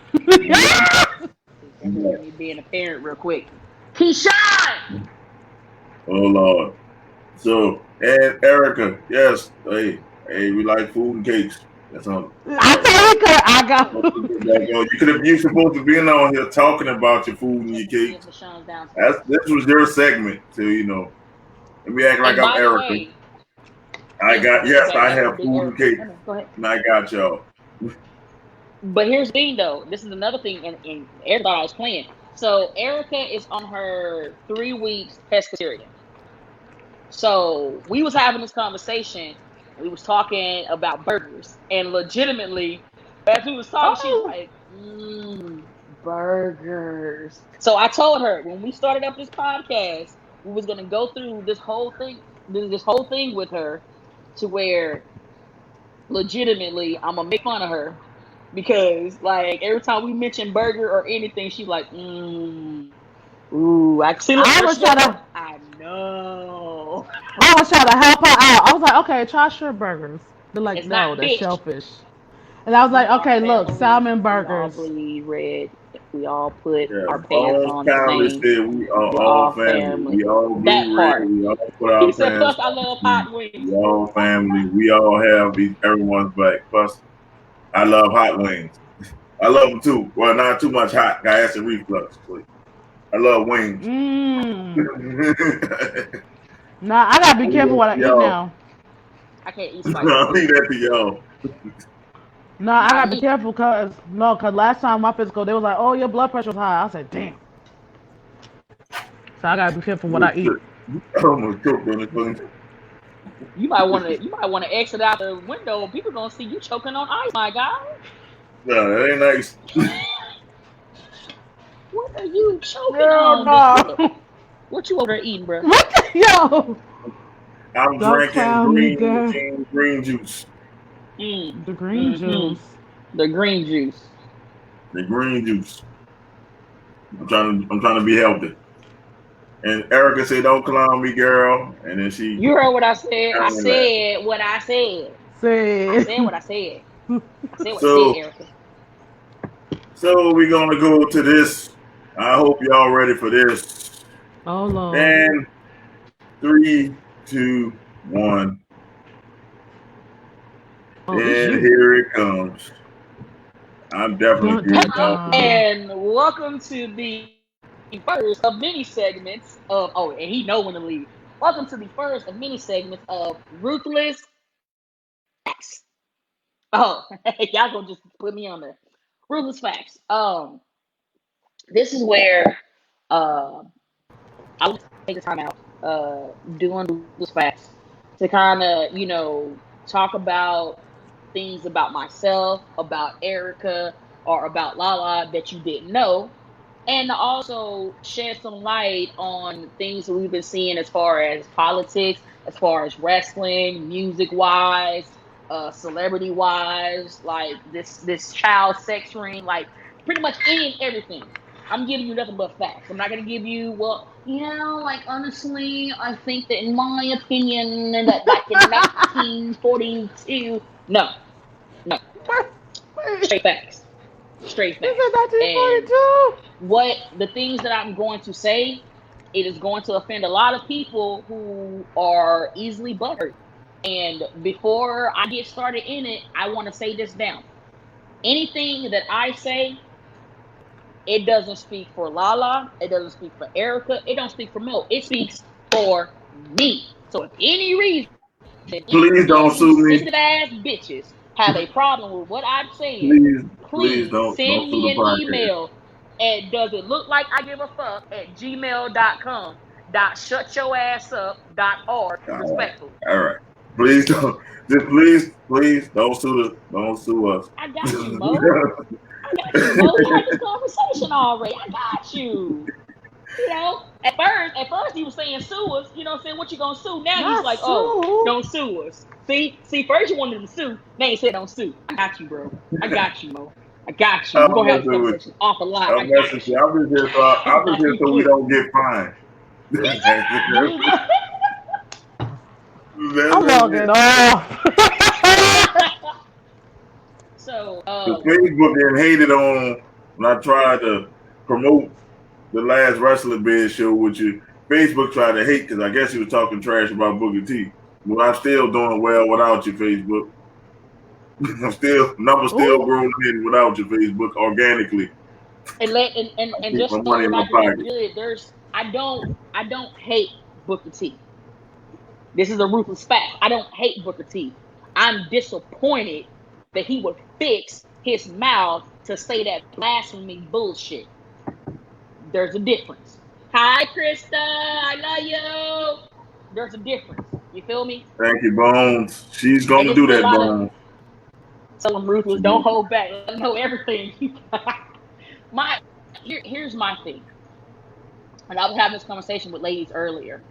Me being a parent real quick. Keyshawn! Oh, Lord. So, and Erica, yes. Hey, we like food and cakes. That's all. I got. You're supposed to be on here talking about your food and your cakes. This was your segment, so and we act like I'm Erica. I got, yes, Okay, I that's have a big food Erica. and cake, Go ahead. and I got y'all. But here's the thing, though. This is another thing, and everybody was playing. So Erica is on her 3 weeks pescatarian. So we was having this conversation. We was talking about burgers, and legitimately, as we was talking, she's Oh, like, burgers. So I told her when we started up this podcast, we was gonna go through this whole thing with her, to where legitimately I'm gonna make fun of her because like every time we mention burger or anything, she's like, ooh, I see. Look, I there was she goes. trying to, I know. I was trying to help her out. I was like, okay, try shrimp burgers. They're like, It's not no, that's fish. shellfish. And I was like, We are okay, look, family. salmon We all burgers. bleed red. We all put Yeah, our pants Bones on the kindly same. said we are We're all all family. family. We all That bleed red. part. We all put our He said, pants plus I love on. hot wings. We all family. We all have everyone's back. Plus, I love hot wings. I love them too. Well, not too much hot. Got acid reflux. But I love wings. Mmm. I Nah, I gotta be leave careful that what to I eat y'all. now. I can't eat spicy I leave food. that to y'all. Nah, I Not gotta be me. careful cause last time my physical, they was like, oh, your blood pressure was high. I said, damn. So I gotta be careful what Oh, I eat. shit. I almost choked on this thing. You might want to exit out the window. People gonna see you choking on ice, my guy. No, that ain't nice. What are you choking Hell on, big brother? no. What you over there eating, bro? What the, yo? I'm Don't drinking clown me, girl. green juice. The green Mm-hmm. juice. The green juice. The green juice. I'm trying to be healthy. And Erica said, "Don't clown me, girl." And then she You heard what I said. I kind of laughed. said what I said. I Say. said what I said. I said what I said, So, Erica. we're gonna go to this. I hope y'all ready for this. Oh Lord. And 3, 2, 1, Oh, and it's you. here it comes. I'm definitely Dun getting dun off Hello of this. dun. and welcome to the first of many segments of and he know when to leave. Welcome to the first of many segments of Ruthless Facts. Oh, y'all gonna just put me on there. Ruthless Facts. This is where uh I would take the time out doing Ruthless Facts to kind of, talk about things about myself, about Erica, or about Lala that you didn't know, and to also shed some light on things that we've been seeing as far as politics, as far as wrestling, music wise, celebrity wise, like this child sex ring, like pretty much any and everything. I'm giving you nothing but facts. I'm not gonna give you, well, like honestly, I think that in my opinion that back in 1942, no, no, Wait. straight facts, straight This is facts, and 1942. what the things that I'm going to say, it is going to offend a lot of people who are easily butthurt. And before I get started in it, I want to say this down. Anything that I say, it doesn't speak for Lala, it doesn't speak for Erica, it don't speak for Mo. It speaks for me. So if any reason Please any don't of you sue me. sensitive ass bitches have a problem with what I'm saying, Please please don't send sue me the an podcast. email at does it look like I give a fuck at gmail.com shut your ass up .org All right, respectfully. all right. Please don't. Just please don't sue us. I got you, Mo. I got you, Mo. We had this conversation already. I got you. At first he was saying sue us. You know what I'm saying? What you gonna sue? Now he's Not like, oh, Sue. don't sue us. See, first you wanted to sue. Now you said don't sue. I got you, bro. I got you, Mo. I got you. We're I'm gonna have this messing with conversation off a lot. you. I I'm messing with got you. you. I'm just here so we Please. don't get fined. I'm That's logging it. off. So, Because Facebook getting hated on when I tried to promote the last wrestling bed show with you. Facebook tried to hate because I guess he was talking trash about Booker T. Well, I'm still doing well without you, Facebook. Numbers still Ooh. growing in without you, Facebook, organically. and Keep just my so money in my everybody can get pocket. good, I don't hate Booker T. This is a ruthless fact. I don't hate Booker T. I'm disappointed that he would fix his mouth to say that blasphemy bullshit. There's a difference. Hi, Krista. I love you. There's a difference. You feel me? Thank you, Bones. She's And gonna it's do a that, lot of Bones. tell them ruthless. Don't hold back. Let them know everything. Here's my thing. And I was having this conversation with ladies earlier.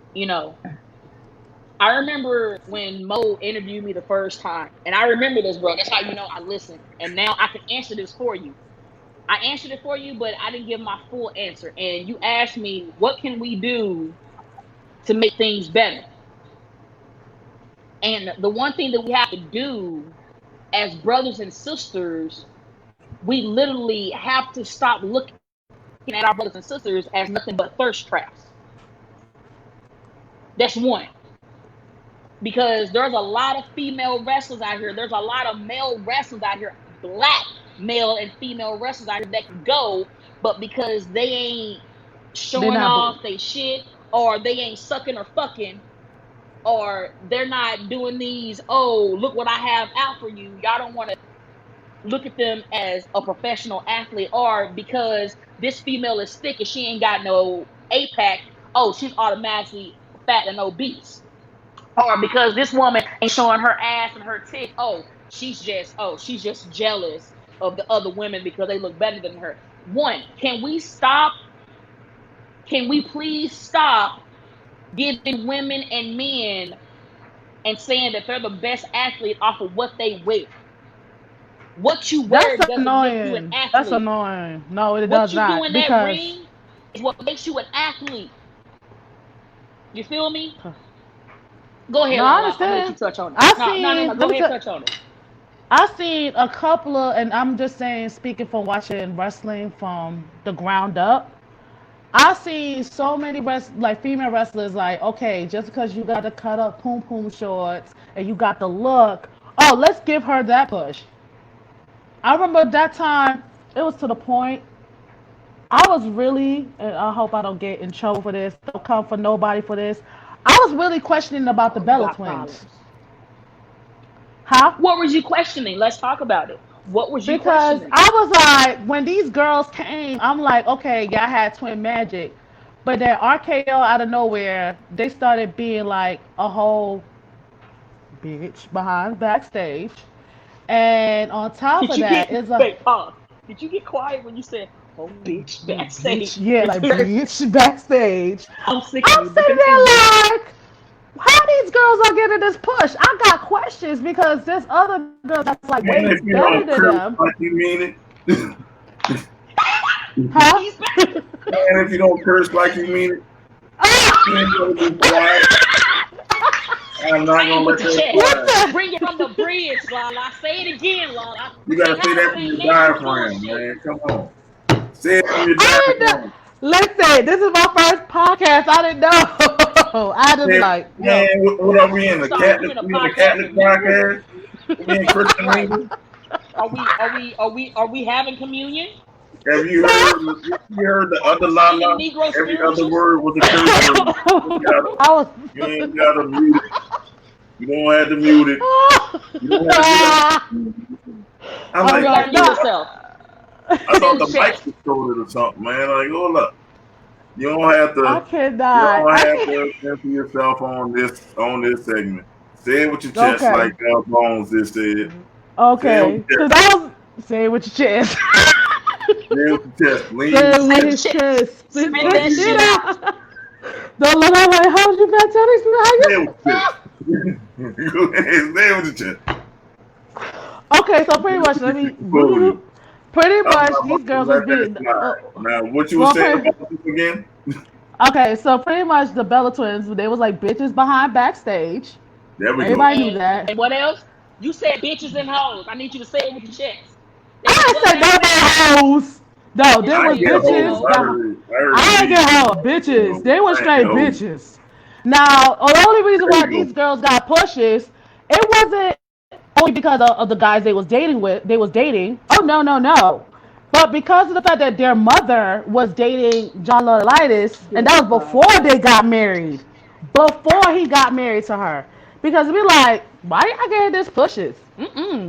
I remember when Mo interviewed me the first time, and I remember this, bro. That's how you know I listened. And now I can answer this for you. I answered it for you, but I didn't give my full answer. And you asked me, what can we do to make things better? And the one thing that we have to do as brothers and sisters, we literally have to stop looking at our brothers and sisters as nothing but thirst traps. That's one. Because there's a lot of female wrestlers out here. There's a lot of male wrestlers out here, black male and female wrestlers out here that can go, but because they ain't They're showing not. off they shit, or they ain't sucking or fucking, or they're not doing these, oh, look what I have out for you. Y'all don't want to look at them as a professional athlete, or because this female is thick and she ain't got no eight-pack, oh, she's automatically fat and obese. Or because this woman ain't showing her ass and her tits, she's just jealous of the other women because they look better than her. One, can we please stop giving women and men and saying that they're the best athlete off of what they wear? What you wear That's doesn't make you an annoying. That's athlete. annoying. No, it What does you do not. in that Because ring is what makes you an athlete. You feel me? Go ahead, no, I Lala. I'm gonna let you understand. touch on it. I No, no, no, no. seen. Go Let me ahead, tell. touch on it. I seen a couple of, and I'm just saying, speaking from watching wrestling from the ground up. I seen so many like female wrestlers, like, okay, just because you got to cut up poom poom shorts and you got the look, oh, let's give her that push. I remember that time, it was to the point I was really, and I hope I don't get in trouble for this, don't come for nobody for this. I was really questioning about the You Bella got twins. problems. Huh? What was you questioning? Let's talk about it. What was you Because questioning? I was like, when these girls came, I'm like, okay, y'all had twin magic. But then RKO out of nowhere, they started being like a whole bitch behind backstage. And on top Did of you get that, is a wait, pause? Did you get quiet when you said, "Oh, bitch, bitch, backstage"? yeah, like bitch backstage. I'm sick of I'm you, but sitting continue. there like, how these girls are getting this push? I got questions because there's other girls that's like way And if you better don't than curse them. like you mean it, Huh? He's back. and if you don't curse like you mean it, you ain't gonna be quiet. I'm not Say gonna it with let your that chest. What slide. the? Bring it from the bridge, Lala. Say it again, Lala. You Say gotta say that this from ain't your nasty diaphragm, bullshit. man. Come on. Say it from your I didn't know. diaphragm. Listen, this is my first podcast. I didn't know. I just be Say, like, man, yo. what are we in the Sorry, Catholic? you in a We in the podcast Catholic of you. podcast? We in Christian Right. English? Are we having communion? Have you No. heard? You heard the Are other we la singing la? Negro Every other spirituals? word was a curse word. I was. You ain't gotta mute it. You don't have to mute it. You don't have to do that. I'm I You was like, gotta like, mute no. yourself. I Say it thought with the your mic chest. was coded or something, man. Like, hold up. You don't have I to. You cannot. don't I have can't. to censor yourself on this segment. Say it with your chest, Okay. like Bones just said. Say it with Okay. your Cause chest. I was say it with your chest. Say it with your chest. Say Lean. it Say with it with his your chest. chest. Spit Spit that that shit shit Say out. out. Don't look at my how you better tell these how you it with your chest. feel. Say it with your chest. Okay, so pretty much let me Coded. pretty I'm much not about these to girls was let that being slide. Now, what you were well saying pretty about this again? okay, so pretty much the Bella twins they was like bitches behind backstage. There we go. Everybody knew And that. what else? You said bitches and hoes. I need you to say it with your chest. They was I what ain't say now? no more hoes. No, Yes, there you I was ain't did. get You said bitches. hoes. I hoes. heard I ain't get immediately. hoes, bitches. They were I ain't get straight hoes. bitches. Now, the only reason There why you go. these girls got pushes, it wasn't only because of the guys they was dating. Oh no, no, no. But because of the fact that their mother was dating John Laurinaitis, and Guilty that was by before they got married. before he got married to her. Because it'd be like, why y'all getting this pushes?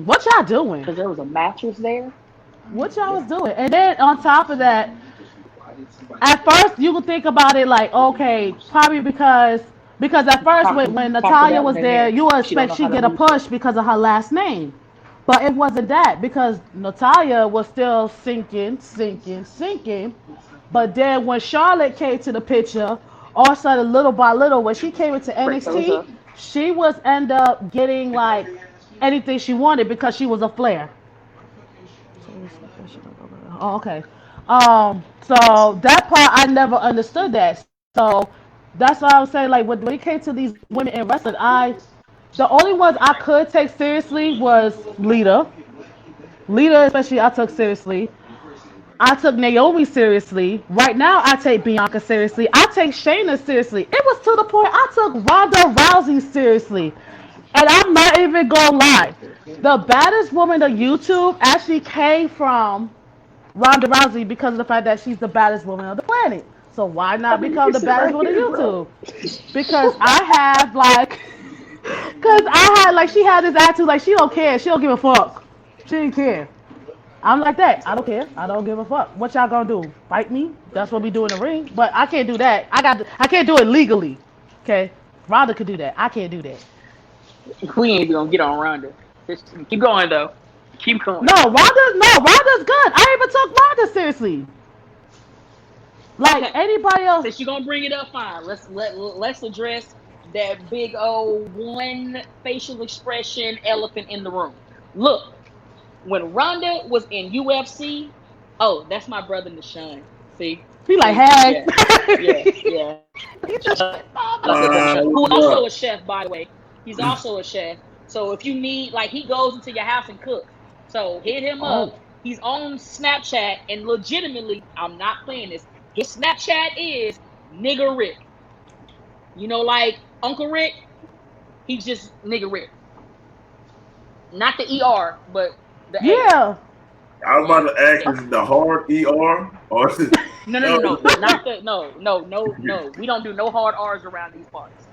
What y'all doing? Because there was a mattress there. What y'all was doing? And then on top of that, at first you would think about it like, okay, probably because at first when Talk Natalia about was when they're there, married. you would She don't expect know how she'd to get a lose push weight. because of her last name. But it wasn't that because Natalia was still sinking. But then when Charlotte came to the picture, all of a sudden, little by little, when she came into Break those NXT, up. she was end up getting like anything she wanted because she was a flair. Oh, okay. So that part I never understood that. So that's why I was saying like when it came to these women in wrestling, the only ones I could take seriously was Lita. Lita especially I took seriously. I took Naomi seriously. Right now I take Bianca seriously. I take Shayna seriously. It was to the point I took Ronda Rousey seriously. And I'm not even gonna lie. The baddest woman on YouTube actually came from Ronda Rousey because of the fact that she's the baddest woman on the planet. So why I not mean, you can become the sit baddest right woman on here, bro. YouTube? Because I have like, because I had like she had this attitude like she don't care, she don't give a fuck, she didn't care. I'm like that. I don't care. I don't give a fuck. What y'all gonna do? Fight me? That's what we do in the ring. But I can't do that. I can't do it legally. Okay. Ronda could do that. I can't do that. We ain't gonna get on Ronda. Just keep going though. Keep No, going. Ronda's good. I even took Ronda seriously. Like Okay, anybody else. since you're gonna bring it up, fine. Let's address that big old one facial expression elephant in the room. Look, when Ronda was in UFC, oh, that's my brother Nashawn. He like, See, hey. yeah, yeah, yeah. Who What's also up? a chef, by the way. He's also a chef. So if you need, like, he goes into your house and cooks. So hit him up. Oh. He's on Snapchat, and legitimately, I'm not playing this. His Snapchat is nigga Rick. You know, like Uncle Rick. He's just nigga Rick, not the but the A. Yeah. I was about to ask, Yeah. is it the hard ER or is it No, no, no? no, no, not the no. We don't do no hard R's around these parts.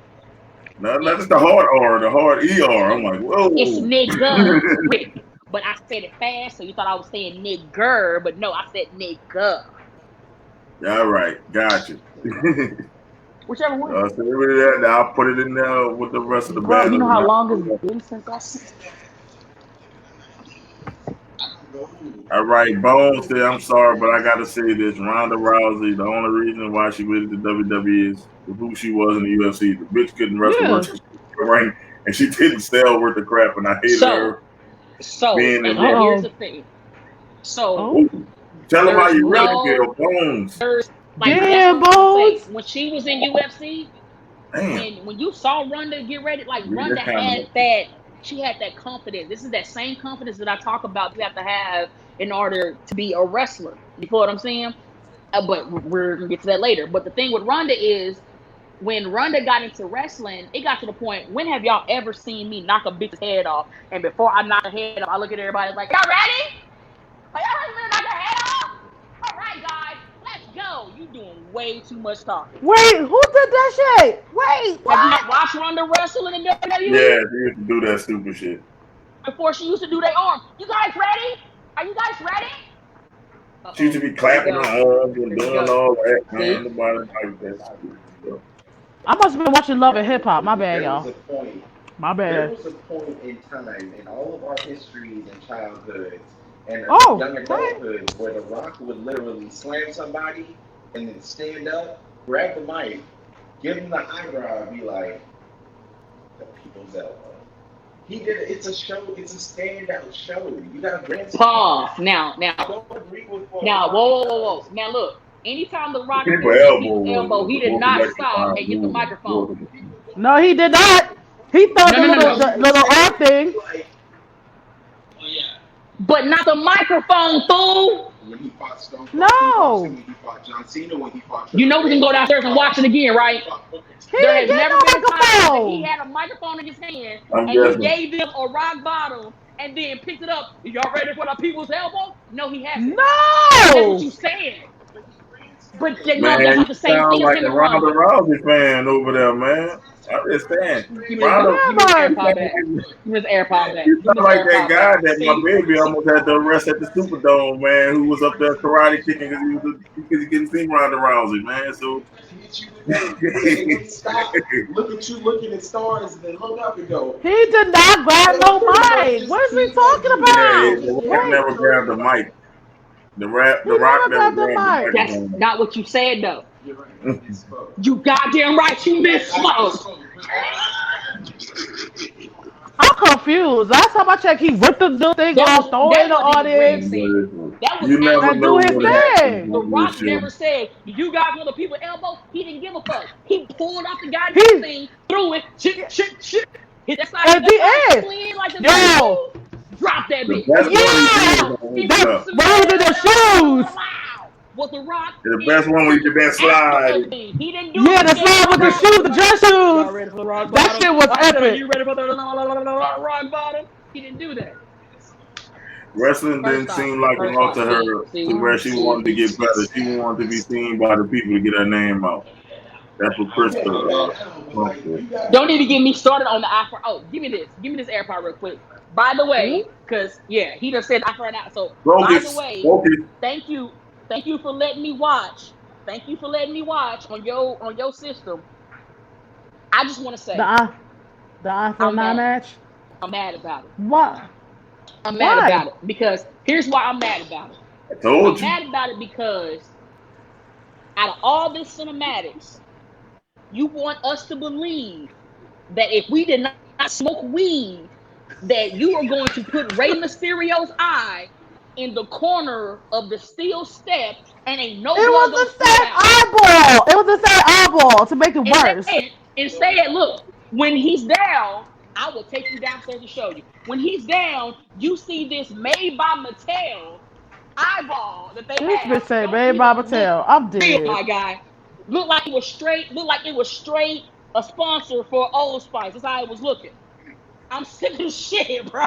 No, not Yeah, just the hard R, the hard ER. I'm like, it's whoa. nigga Rick, but I said it fast, so you thought I was saying nigger, but no, I said nigga. All right, gotcha. Whichever one. So that, I'll put it in there with the rest of the Bro, you battles. know And how long it's been since all right, Bones said, I'm sorry, but I got to say this. Ronda Rousey, the only reason why she went to WWE is who she was in the UFC. The bitch couldn't wrestle Yeah. worth the ring, and she didn't sell worth the crap, and I hated So, her so, being in and there. here's Uh-oh. the thing. So, Oh. Ooh, tell them how there's you really no, feel, Bones. like, that's Damn, what I'm gonna say. Bones. When she was in UFC, Damn, when you saw Ronda get ready, like read Ronda that comment. had that, she had that confidence. This is that same confidence that I talk about. You have to have in order to be a wrestler. You feel what I'm saying? But we're gonna get to that later. But the thing with Ronda is, when Ronda got into wrestling, it got to the point. When have y'all ever seen me knock a bitch's head off? And before I knock her head off, I look at everybody like, "Y'all ready? Are y'all ready to knock her head off? All right, guys, let's go." You doing way too much talking. Wait, who did that shit? Wait, Have you not what? watched Ronda wrestle in the WWE? Yeah, she used to do that stupid shit. Before she used to do their arm. You guys ready? Are you guys ready? She used to be There you clapping her go. arms and There you doing go. all that, man. See? Nobody like that stupid stuff. I must have been watching Love and Hip Hop. My bad, There was y'all. a point. My There bad. was a point in time in all of our histories and childhoods and Oh, young hey. adulthoods where The Rock would literally slam somebody and then stand up, grab the mic, give him the eyebrow, and be like, "The people's elbow." He did it. It's a show. It's a standout show. You got grandstand. Pause. I don't agree with what Now, Rock whoa. does. Now look, anytime The Rock People threw elbow people's elbow, was he the did most not stop electrifying and get the move. microphone. No, he did not. He thought No, the no, no, little no. He the would little stand arm up and thing. be like, But not the microphone, fool. when he fought Stone Cold Steve Austin, No. when he fought John Cena, when he fought You know Triple we can go H, when he downstairs and watch it fought again, when he right? fought Booker T. He There didn't has get never no been a time that he microphone. had a microphone in his hand I'm and he guessing. gave them a rock bottom and then picked it up. Y'all ready for the people's elbow? No, he hasn't. And that's what No. you saying. But he ran But no, that's Man, you not the same sound thing as like him a and Ronda. Ronda Rousey fan over there, man. I'm just saying. Ronda, Give me his Whatever. AirPod back. Give me his AirPod back. you Give me sound his like that AirPod guy back. that my baby almost had to arrest at the Superdome, man, who was up there karate kicking because he couldn't see Ronda Rousey, man. So Hit you with that. Hey, when he stop, look at you looking at stars, and then look up and go. He did not grab That's no pretty much mic. just What is he King talking Ledger. yeah, about? the Rock Wait, never grabbed the mic. The he Rock never never grabbed the grabbed the mic. That's microphone. not what you said, though. You're right. You misspoke. You goddamn right, you misspoke. I'm confused. Last time I checked, he ripped the little thing off, throw it in That the wasn't even Greg audience, saying. That was You never Al and do know his what because happens thing. The on this Rock show. never said, you guys want the people elbow? He didn't give a fuck. He pulled off the goddamn He thing, threw it, shit. That's not and the end. clean like the thing Yo, do. Drop that The bitch. best one he did yeah, was on He his put that the stuff. suit when he did the shoes. Was the Rock The best one when he did that slide. He didn't do Yeah, it. the slide with the shoes, the dress Y'all shoes. ready for the rock That bottom? shit was I said, epic. you ready for the rock bottom? He didn't do that. Wrestling didn't First off, seem like first enough off, to her to where she wanted to get better. She wanted to be seen by the people to get her name out. That's what Yeah, I'm Krista back now, but Trump like did. you got. don't even get me started on the iPhone. Oh, give me this AirPod real quick. By the way, because yeah, he just said iPhone out. So by the Focus. way, Focus. thank you for letting me watch. Thank you for letting me watch on your system. I just want to say The iPhone I'm 9 mad. match. I'm mad about it. What? I'm mad Why? about it because here's why I'm mad about it. I told I'm you. mad about it because out of all this cinematics, you want us to believe that if we did not smoke weed, that you are going to put Rey Mysterio's eye in the corner of the steel step and ain't no It blood was gonna the spill same out. eyeball. It was the same eyeball to make it worse. Instead, look, when he's down, I will take you downstairs to show you. When he's down, you see this made by Mattel eyeball that they This have. bitch say Don't made by even look Mattel. I'm real, dead. my guy. Look like it was straight a sponsor for Old Spice. That's how it was looking. I'm sick of shit, bro.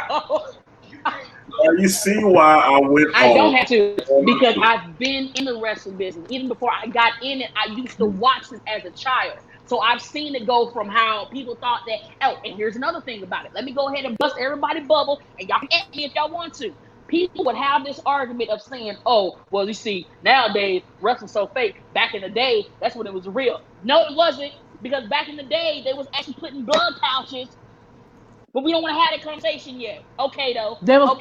Now you see why I went I don't off have to on my because shit. I've been in the wrestling business. Even before I got in it, I used to watch this as a child. So I've seen it go from how people thought that, oh, and here's another thing about it. Let me go ahead and bust everybody's bubble, and y'all can at me if y'all want to. People would have this argument of saying, oh, well, you see, nowadays, wrestling's so fake. Back in the day, that's when it was real. No, it wasn't, because back in the day, they was actually putting blood pouches, but we don't want to have that conversation yet. Okay, though. They was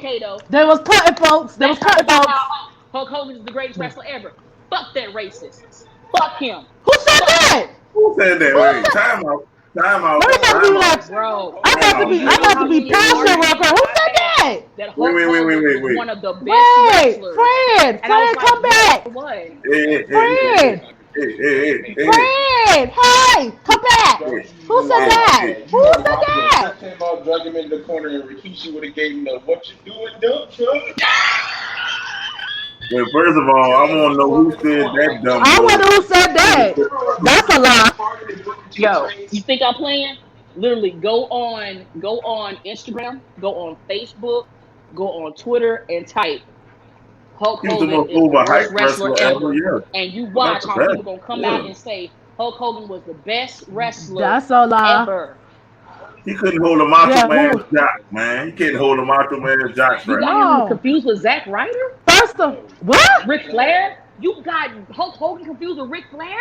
they was cutting folks. They was Let's talk cutting about how folks. Hulk Hogan is the greatest wrestler ever. Fuck that racist. Fuck him. Who said Fuck him. that? Who said that? Who Wait, said? time out. Time out. Let me have to Time be out. like, Bro, I'm Time about to out. be, do I'm you know about to how be many passionate real arguments quick. Who I've said had that? that Hulk Wait. Hogan was one of the best Wait, wrestlers? Fred, And I was Fred, like, come back. what? Fred, Hey. Fred, hey, come back. Don't Who even said lie about that? that. You Who know said Rock would have that? picked him up, drug him in the corner, and Rikishi would have gave him the "What you doing, dumb truck?" Well, first of all, I want to know who said that dumb I wonder who said that. bullshit. That's a lie. Yo, you think I'm playing? Literally, go on Instagram, go on Facebook, go on Twitter, and type Hulk He was the Hogan most is the worst overhyped wrestler wrestler ever, ever, yeah. and you But not watch the how best. people gonna come out Yeah. and say Hulk Hogan was the best wrestler That's a lie. ever. He couldn't hold a Macho Yeah, Man's who? jock, man. He can't hold a Macho Man's jock You strap. got him No. confused with Zack Ryder, First of what? Ric Flair. You got Hulk Hogan confused with Ric Flair.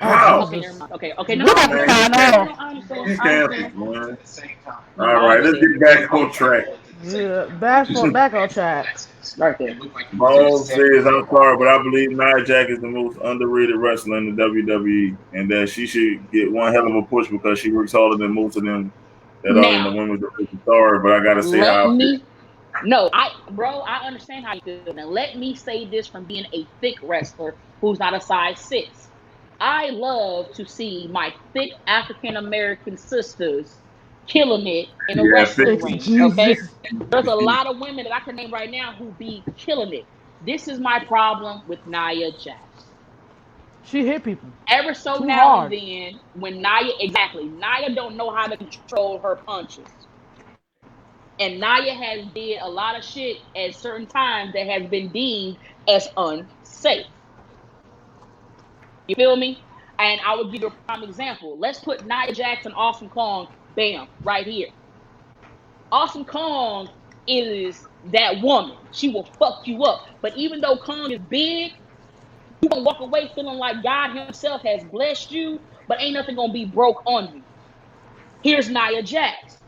Oh How? Okay, never Jesus. mind. Okay, no, We I have to Man, understand. sign he's off. No, I understand. he's I canceled, understand. man. No, All I right, let's understand. get back on track. Yeah, back on track. Right there. Bones says, I'm sorry, but I believe Nia Jax is the most underrated wrestler in the WWE, and that she should get one hell of a push because she works harder than most of them that are in the Now, women's division. Sorry, but I got to say let how I feel. me. No, I understand how you feel. Now, let me say this from being a thick wrestler who's not a size 6. I love to see my thick African American sisters killing it in a Yeah, wrestling 50. Six ring. Okay, Jesus. there's a lot of women that I can name right now who be killing it. This is my problem with Nia Jax. She hit people Ever so too now and hard. then, when Nia don't know how to control her punches. And Nia has did a lot of shit at certain times that has been deemed as unsafe. You feel me? And I would give you a prime example. Let's put Nia Jax and Awesome Kong, bam, right here. Awesome Kong is that woman. She will fuck you up. But even though Kong is big, you gonna walk away feeling like God himself has blessed you, but ain't nothing gonna be broke on you. Here's Nia Jax.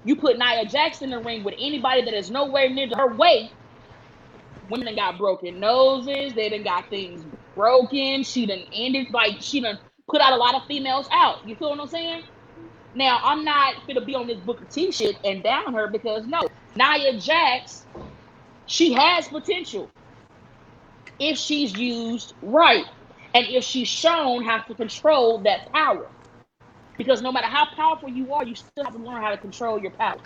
You put Nia Jax in the ring with anybody that is nowhere near her weight, women done got broken noses, they done got things broken, she done ended, like, she done put out a lot of females out. You feel what I'm saying? Now, I'm not gonna be on this Booker T shit and down her, because no, Nia Jax, she has potential if she's used right, and if she's shown how to control that power. Because no matter how powerful you are, you still have to learn how to control your power.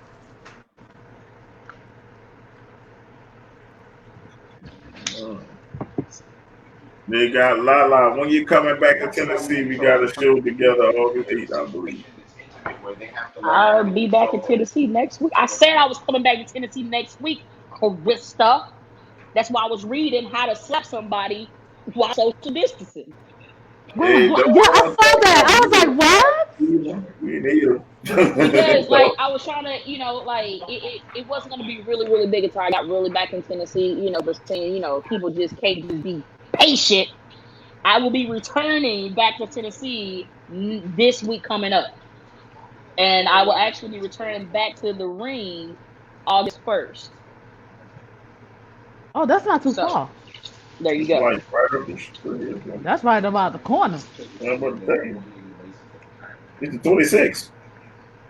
They got Lala. When you coming back to Tennessee, we got a show together August 8th, I believe. I'll be back in Tennessee next week. I said I was coming back to Tennessee next week, Carissa. That's why I was reading how to slap somebody while social distancing. Hey, Yeah, I saw that. I was like, what? We need him. Because, like, I was trying to, like, it wasn't going to be really, really big until I got really back in Tennessee, but saying, people just can't just be patient. I will be returning back to Tennessee this week coming up. And I will actually be returning back to the ring August 1st. Oh, that's not too far. There you go. Like right up the street. That's right about the corner. It's the 26th.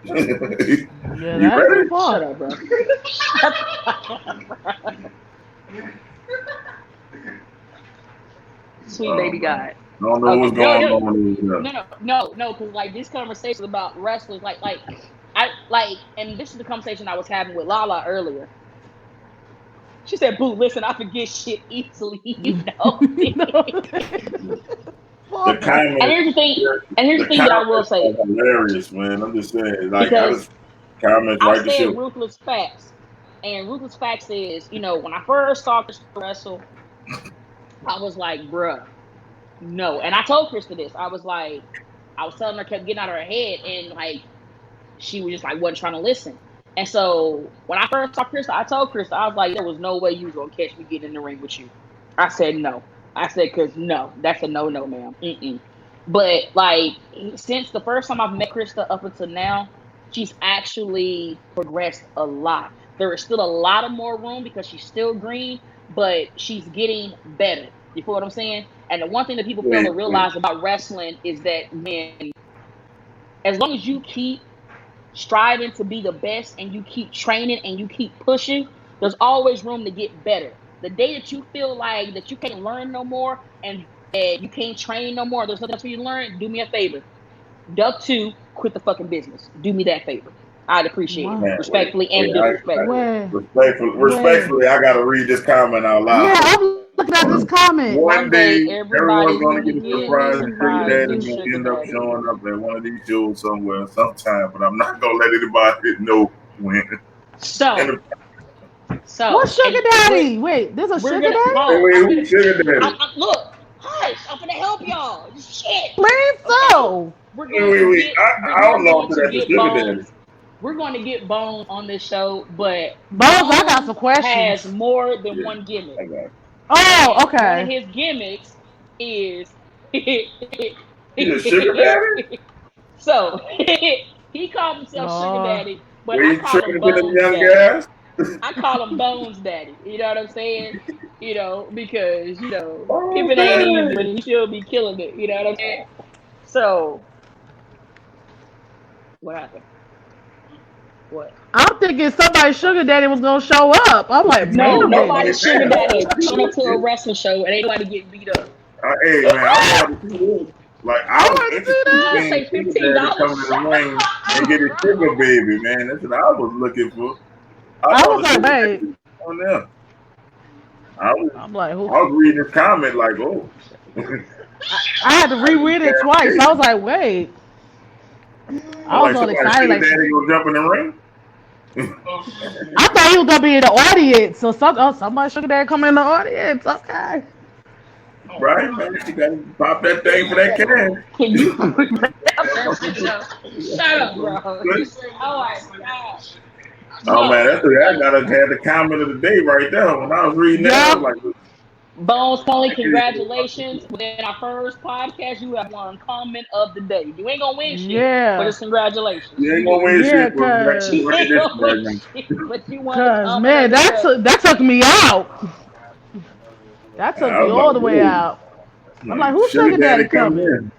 Yeah, You that's ready? too far. Shut up, bro. Sweet baby God. I don't know what's going on. No, because like this conversation about wrestlers, and this is the conversation I was having with Lala earlier. She said, "Boo, listen, I forget shit easily, The comments, And here's the thing that I will say. Hilarious, man. I'm just saying, like, Because comments I right to said shit. ruthless facts, and ruthless facts is, when I first saw Chris wrestle, I was like, bruh, no. And I told Krista this. I was telling her, kept getting out of her head, and like she was just like wasn't trying to listen. And so when I first saw Krista, I told Krista, I was like, there was no way you was gonna catch me getting in the ring with you. I said no. I said, cause no, that's a no, ma'am. But like since the first time I've met Krista up until now, she's actually progressed a lot. There is still a lot of more room because she's still green, but she's getting better. You feel what I'm saying? And the one thing that people fail to realize about wrestling is that, man, as long as you keep striving to be the best and you keep training and you keep pushing, there's always room to get better. The day that you feel like that you can't learn no more and that you can't train no more, there's nothing else for you to learn, do me a favor. Duck 2, quit the fucking business. Do me that favor. I'd appreciate it. Respectfully and disrespectfully. Respectfully, I gotta read this comment out loud. Yeah, I'm looking at this comment. One day, everyone's gonna get a surprise, and Big Daddy's gonna end up showing up at one of these shows somewhere sometime, but I'm not gonna let anybody know when. So what's Sugar Daddy? Wait, there's a Sugar Daddy? Wait, Sugar Daddy? Look, hush, I'm gonna help y'all. Shit. Please so. I don't know if that's a Sugar Daddy. We're going to get Bones on this show, but Bones, I got some questions. Has more than one gimmick. Oh, okay. One of his gimmicks is he's a Sugar Daddy. So he called himself Sugar Daddy, but I call him Bones Daddy. Guys? I call him Bones Daddy. You know what I'm saying? Because Pippin ain't easy, but he should be killing it. You know what I'm saying? So what happened? What? I'm thinking somebody's Sugar Daddy was gonna show up. I'm like, no, nobody's Sugar Daddy coming up to a wrestling show and ain't nobody getting beat up. Hey man, I was interested in Sugar Daddy coming to the ring and get a sugar baby, man. That's what I was looking for. I was like, babe. On there. I'm like, who? I was reading this comment like, oh. I had to reread it twice. I was like, wait. I was all excited. Like, Daddy gonna jump in the ring? I thought he was gonna be in the audience. So somebody Sugar Daddy come in the audience. Okay. Right, man. She got to pop that thing for that cash. Can you shut up, bro? Oh my god. Oh man, No. that's I gotta have the comment of the day right there. When I was reading that, I Yep. was like, Bones Pony, I get it. congratulations. Within our first podcast, you have won comment of the day. You ain't gonna win shit, but Yeah. it's congratulations. You You ain't gonna do. win Yeah, shit, but we got cause some You ain't gonna recognition win right now. shit, but you won the cause comment man, of the day. that took me out. That took I me was all like, the way whoa, out. I'm like, like who's sugar sugar daddy daddy coming coming? in.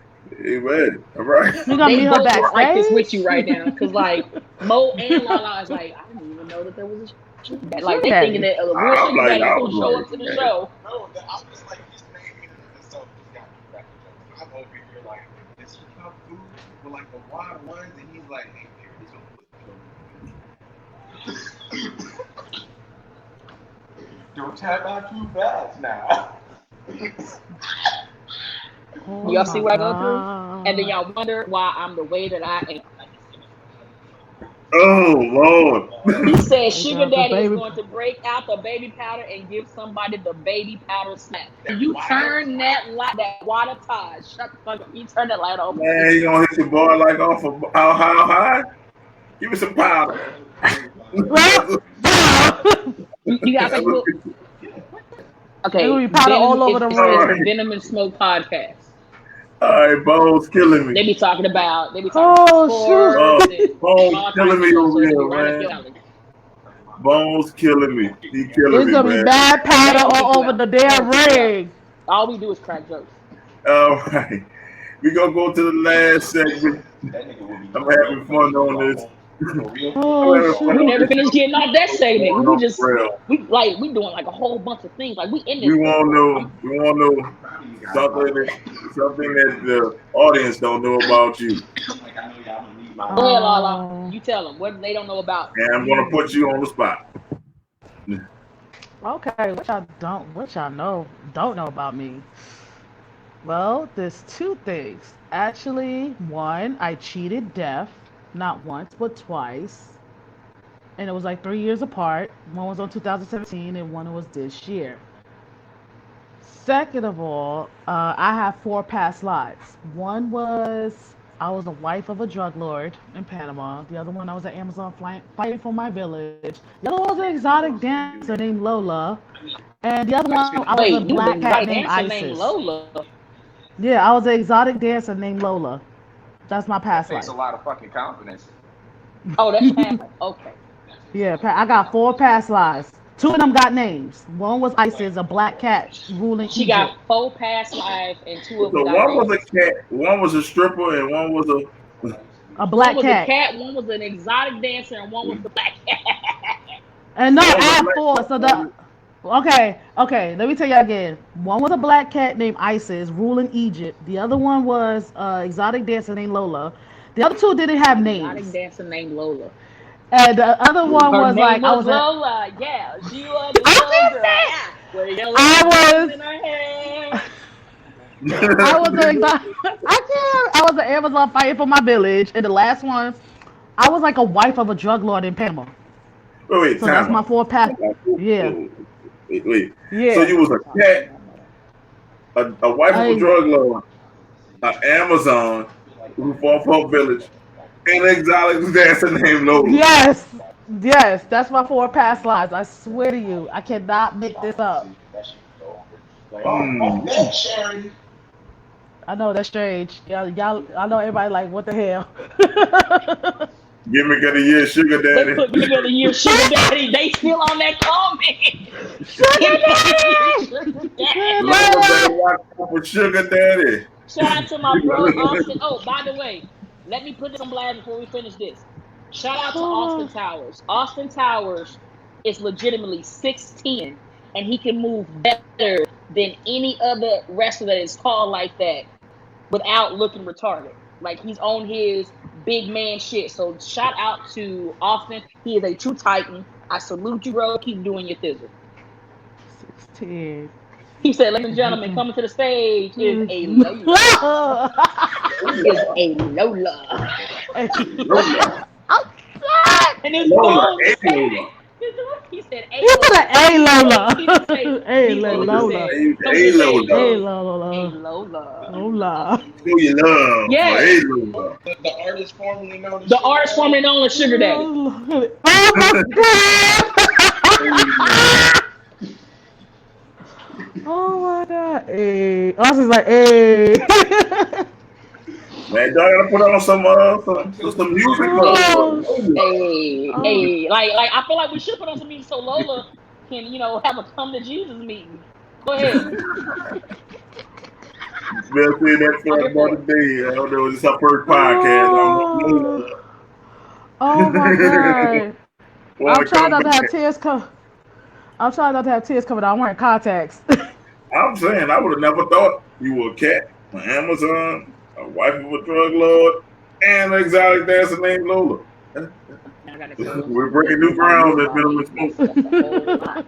Hey man, all right. We gonna They meet her both is like this with backstage? you right now, cause like Mo and Lala is like, I didn't even know that there was a sugar daddy. Like Sugar they thinking daddy. that a real sugar daddy is I gonna was show like, up to the man. show. No, I was like, his name in and of itself just got me cracking jokes. I'm over here like, does he come through with like the wide ones? And he's like, hey, here, this gonna put don't tap out too fast now. Oh Y'all see my what I go through, and then god. y'all wonder why I'm the way that I am. Oh Lord. He said They sugar got the daddy is baby. going to break out the baby powder and give somebody the baby powder snap. You turn that light, that water tide. Shut the fuck up. You turn that light off. Man, you gonna hit your boy like off of how high? Give me some powder. Well, You guys like look. they're Okay, gonna be powder Venom all over is the it's All the ring. right. Venom and Smoke podcast. All right, Bo's killing me. They be talking about Oh shoot. Oh, sports and Bones all killing types of me stuff. over So it'll be here, right up your man. alley. Bones killing me. He killing It's me, gonna be man. bad They powder don't kick all you over out. the They damn don't kick you out. ring. All we do is crack jokes. All right. We gonna go to the last segment. That nigga will be I'm doing real having funny fun if you on go this. home. For real, for I'm real, Oh you having go fun We shoot. on home. never this finished getting off that segment. going We on just for real. we doing like a whole bunch of things. Like we in We this thing. want to I'm know. We want to know I'm proud of you guys, by the something way. that the audience don't know about you, Like, I know y'all gonna need my Go ahead, opinion. Lala. Um. You tell them what they don't know about and I'm gonna you. put you on the spot. Okay. What y'all don't know about me. Well, there's two things. Actually, one, I cheated death, not once but twice, and it was like 3 years apart. One was on 2017, and one was this year. Second of all, I have four past lives. One was I was the wife of a drug lord in Panama. The other one I was at Amazon fighting for my village. The other one was an exotic dancer named Lola, and the other one I was a Wait, you was an black cat exotic named dancer named Isis. Lola. Yeah, I was an exotic dancer named Lola. That's my That past takes a life. lot of fucking confidence. Oh, that's your past life. Okay. Yeah, I got four past lives. Two of them got names. One was Isis, a black cat ruling She got Egypt. 4 past lives and two of them So got one was a names. cat, one was a stripper, and one was a. A One black was a cat. cat, one was an exotic dancer, and one was the black cat. And no, One I was a have black. four. So the okay. Let me tell you again. One was a black cat named Isis ruling Egypt. The other one was exotic dancer named Lola. The other two didn't have Exotic names. dancer named Lola. And the other one Her was name like I was was a Lola. Yeah, she was a I little did girl. say Yeah, with yellow I roses was in her hair. I was a I was an Amazon fighting for my village. And the last one, I was like a wife of a drug lord in Panama. wait, So that's time my out. four past. Yeah, Wait. So yeah. you was a cat, a wife of a I drug lord, an Amazon who fought for a village, and an exotic dancer named Lola. yes, yes. That's my four past lives. I swear to you, I cannot make this up. Like, oh, fuck Hmm. that, Sharon. I know that's strange. Y'all. I know everybody like what the hell. Gimmick of the year, Sugar They Daddy. put Gimmick of the Year Sugar Daddy. They still on that comment. Sugar Gimmick of the Year daddy, Sugar sugar Daddy. Lola better daddy. watch out for Sugar Daddy. Shout out to my bro Austin. Oh, by the way, let me put this on blast before we finish this. Shout out to Austin Oh, Towers. Austin Towers is legitimately 6'10", and he can move better than any other wrestler that is tall like that without looking retarded. Like he's on his big man shit. So shout out to Austin. He is a true titan. I salute you, bro. Keep doing your thizzle. 16. He said, ladies and gentlemen, coming to the stage is a Lola. No. Is a Lola. Lola. I'm sorry. And his Lola. bones Hey, said Lola. it. He said He was A-Lola. an A Lola. He didn't say A D-Lola. He Lola. said, A he said A Lola. A Lola. Lola. Lola. Show your love for Yes. A Lola. The artist formerly known as The Sugar artist Daddy. formerly known as Sugar Daddy. Oh my god! Oh my god! Hey, us is like, hey. Man, y'all gotta put on some music Oh, for Hey, oh, hey, I feel like we should put on some music so Lola can, have a come to Jesus meeting. Go ahead. Been saying that I'm for here for about it. a day. I don't know. It's our first podcast. oh, oh my I god! want I'm to trying come not to have back. tears come. I'm trying not to have tears coming out. I'm wearing contacts. I'm saying I would have never thought you were a cat, an Amazon, a wife of a drug lord, and an exotic dancer named Lola. I gotta tell We're the breaking new people this ground at about me. Venomous Smoke. That's a whole lot.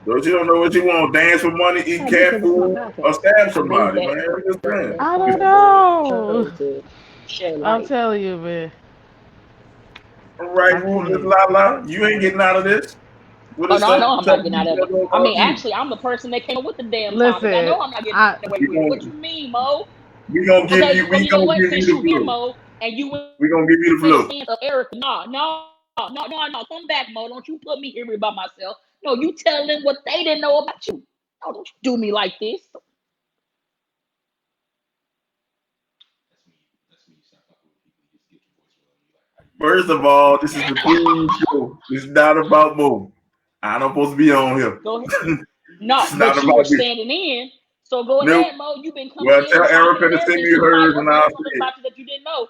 Don't you don't know what you want? Dance for money, eat I do cat because it's my food, or podcast. stab I made somebody, that man. I'm just saying. I don't part of the show know. to shed I'm light. telling you, man. All right, I'm Ruthless telling you. Lala, you ain't getting out of this. What Oh is no, I up? know I'm Tell not getting me out of it. more I about mean, you. actually, I'm the person that came up with the damn topic. I Listen, know I'm not getting I away We with it. What gonna you mean, Mo? we gonna give Okay, you well, we you know gonna what? give you Since the you here, flow. Mo, and you went We gonna give you the in the flow. stance of Erica, no. Come back, Mo. Don't you put me here by myself. No, you tell them what they didn't know about you. No, don't you do me like this. That's when you start fucking with people. You just get your voice real and you're like, how you First of all, this is the Queen's show. It's not about Mo. I'm not supposed to be on here. Go ahead. No, It's not but you were about me. standing in. So go Nope. ahead, Mo. You've been coming Well, in tell and chiming Erica in and to send everything. me So it's like, hers and okay, I'll there's see something it. about you that you didn't know.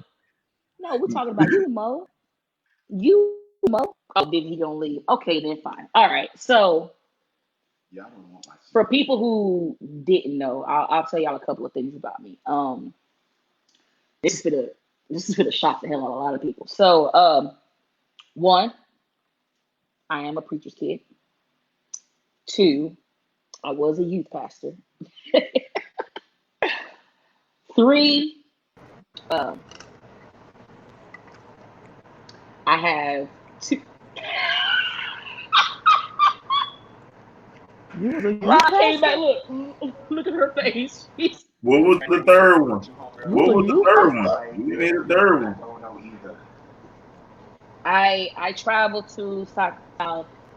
No, we're talking about you, Mo. You, Mo. Oh, then he gonna leave. Okay, then fine. All right. So y'all don't want my for secret. people who didn't know, I'll tell y'all a couple of things about me. This is for the shock the hell out of a lot of people. So, one, I am a preacher's kid. Two, I was a youth pastor. Three, um, I have two. you was a youth Rod came back. pastor. Look at her face. What was the third one? Two You was What a homegirls. was the youth third pastor. one? Like, You need a third I one. don't know either. I traveled to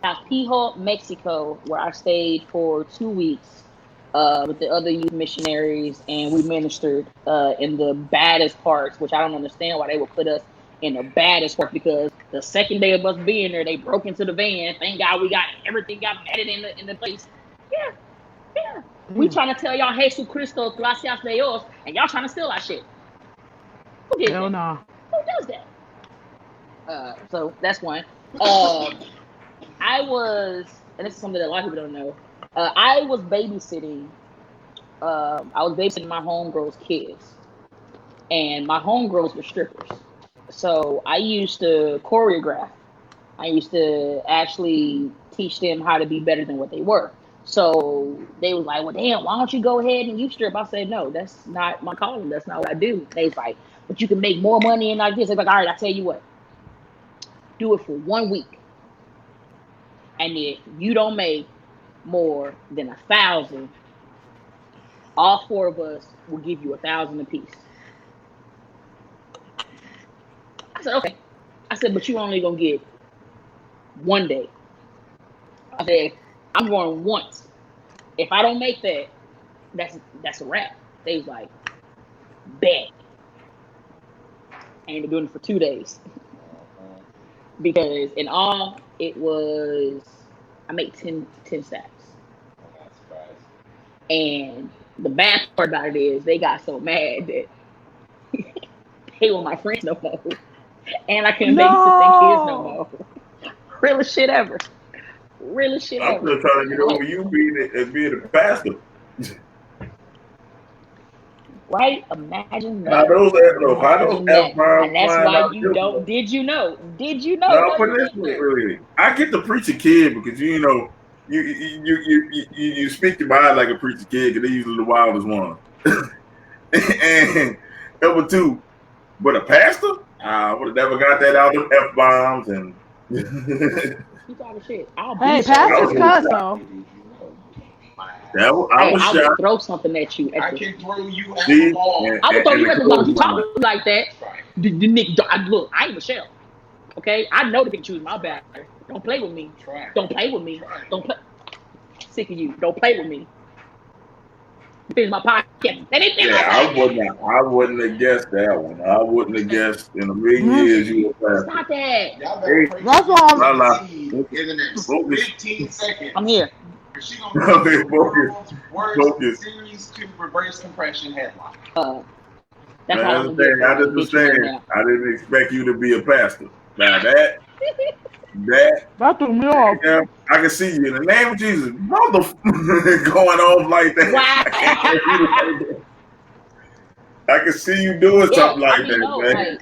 Saltillo, Mexico, where I stayed for 2 weeks with the other youth missionaries, and we ministered in the baddest parts, which I don't understand why they would put us in the baddest part, because the second day of us being there, they broke into the van. Thank God we got everything got bedded in the place. Yeah, yeah. We Damn. trying to tell y'all Jesus Cristo, gracias a Dios, and y'all trying to steal our shit. Who did Hell that? no. Who does that? So that's one. Um, I was, and this is something that a lot of people don't know. I was babysitting. I was babysitting my homegirls' kids, and my homegirls were strippers. So I used to choreograph. I used to actually teach them how to be better than what they were. So they was like, "Well, damn, why don't you go ahead and you strip?" I said, "No, that's not my calling. That's not what I do." They was like, "But you can make more money and like this." They're like, "All right, I tell you what, do it for 1 week. And if you don't make more than 1,000, all four of us will give you 1,000 apiece." I said, okay. I said, but you only gonna get one day. I said, I'm going once. If I don't make that, that's a wrap. They was like, bet. I ended up doing it for 2 days Uh-huh. because in all it was I made 10 stacks. I'm not surprised. And the bad part about it is they got so mad that they were my friends no more. And I couldn't babysit their kids no No. more. Realest shit ever. Realest shit I'm ever. still trying to get Like, over you being a pastor. right? Imagine How that. those Imagine F that. bombs And that's flying why out you your don't. butt. Did you know? Did you know? No, No, but you this didn't way, know. really. I get to preach a kid because you speak your mind like a preacher kid because they usually the wildest ones. And number two, but a pastor, I would have never got that out of F bombs and You talking shit? I'll Hey, beat your pastors was ass. in cuss shock. though. I Hey, was I will shocked. throw something at you. I can throw you at the See, wall. I will throw and you the at the wall. clothes You talking line. like that? The Nick, look, I ain't Michelle. Okay, I know the pick choose my batter. Don't play with me. Don't play with me. Don't play. Sick of you. Don't play with me. Finish my pocket. Let me finish Yeah, my pocket. I wouldn't have guessed that one. I wouldn't have guessed in a million Mm, years you were faster. Stop that. Y'all better Hey, pray for that's this all. la chicken la, seed focus, in the next focus, 15 I'm seconds. here. She gonna give us okay, the focus, world's worst focus. series to reverse compression headline. That's all I I'm gonna get understand. for I a bitch right understand. now. I didn't expect you to be a pastor. Now that, That threw me off. yeah, I can see you in the name of Jesus, mother, going off like that. Wow. I can't see you like that. I can see you doing Yeah, something I like mean, that, no, man.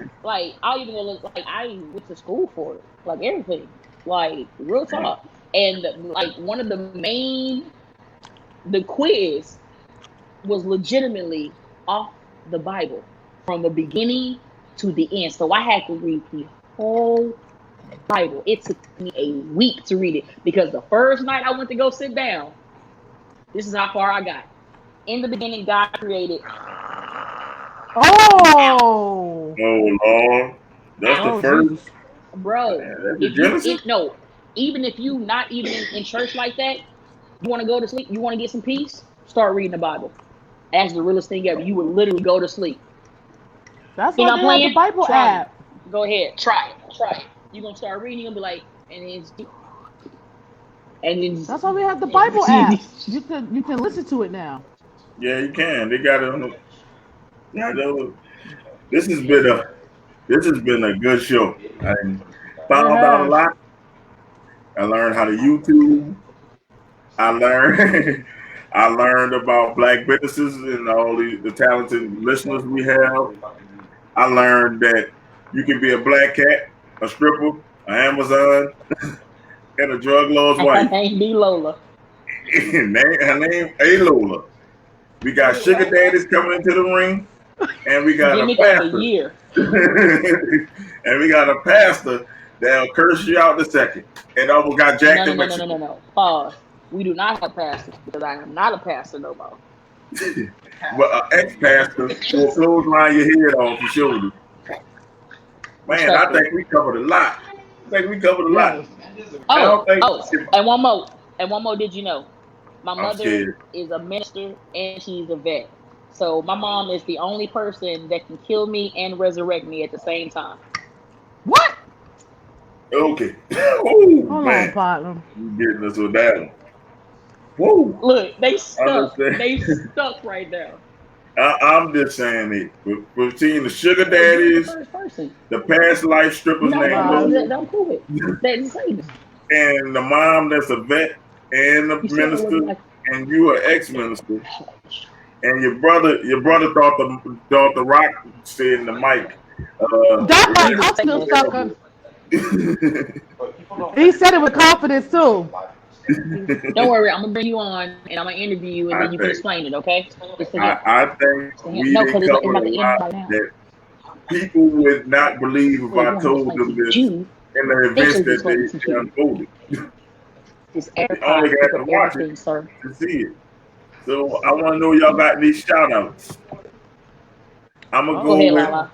I'll even go look like I went to school for it, like everything, like real talk. And like one of the main, the quiz was legitimately off the Bible from the beginning to the end. So I had to read the whole Bible. It took me a week to read it because the first night I went to go sit down, this is how far I got. In the beginning, God created out. Oh, Oh Lord, that's the oh Out. first. Jesus. Bro, That's the if you Genesis. no, even if you not even in church like that, you want to go to sleep, you want to get some peace, start reading the Bible. That's the realest thing ever. You would literally go to sleep. That's You're why not they have the playing? Bible Try me. app. Go ahead. Try it. Try it. You're gonna start reading, you're gonna be like, and it's and That's why we have the Bible app. it's You can listen to it now. Yeah, you can. They got it on the. Yeah, this has been a this has been a good show. I It found out a has. lot. I learned how to YouTube. I learned I learned about black businesses and all the talented listeners we have. I learned that you can be a black cat, a stripper, an Amazon, and a drug lord's her wife. name be Lola. Her name A Lola. We got sugar daddies coming into the ring, and we got Give a me like a pastor. year. And we got a pastor that'll curse you out in a second. And almost got No, jacked no, in no, no, no, no, Mexico. no. Pause. We do not have pastors because I am not a pastor no more. But an ex-pastor will clothesline your head off your shoulders. Man, I Respectfully. think we covered a lot. I think we covered a lot. Yes. I don't think And one more. And one more, did you know? My I'm mother scared. is a minister and she's a vet. So my mom is the only person that can kill me and resurrect me at the same time. What? Okay. Oh Hold on, man. partner. You getting us with that one. Whoa. Look, they stuck. Understand. They stuck right now. I'm just saying it. We've seen the sugar No, you ain't the daddies, first person. the past life You're strippers not the named first person Lies. that Lola, don't prove it. That's the same. and the mom that's a vet and a You still don't look minister, like and you are ex-minister, and your brother thought the rock said in the mic, That Jesus I'm take still this. stuck on. the He said it with confidence too. Don't worry, I'm gonna bring you on and I'm gonna interview you and I then you can think explain it, okay? It's to him. I think It's to him. we No, didn't because it's cover about a to end lot right now. that people would not believe if Well, I you want me to told explain them to this you, in the events especially be that explaining to they you. unfolded. This You only AirPod pick got up to watch it everything, sir. to see it. So I want to know y'all got these shout outs. I'm gonna Go go ahead, Oh, with oh. Lala.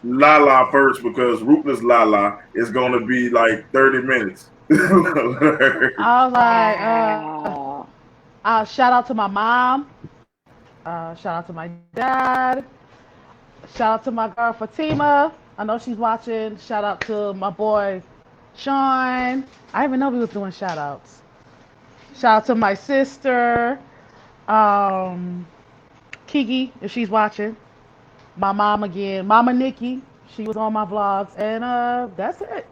Lala first because Rootless Lala is gonna be like 30 minutes. I was like, Wow. shout out to my mom. Shout out to my dad. Shout out to my girl Fatima. I know she's watching. Shout out to my boy Sean. I didn't even know we was doing shout outs. Shout out to my sister, um, Kiki, if she's watching. My mom again, Mama Nikki. She was on my vlogs, and that's it.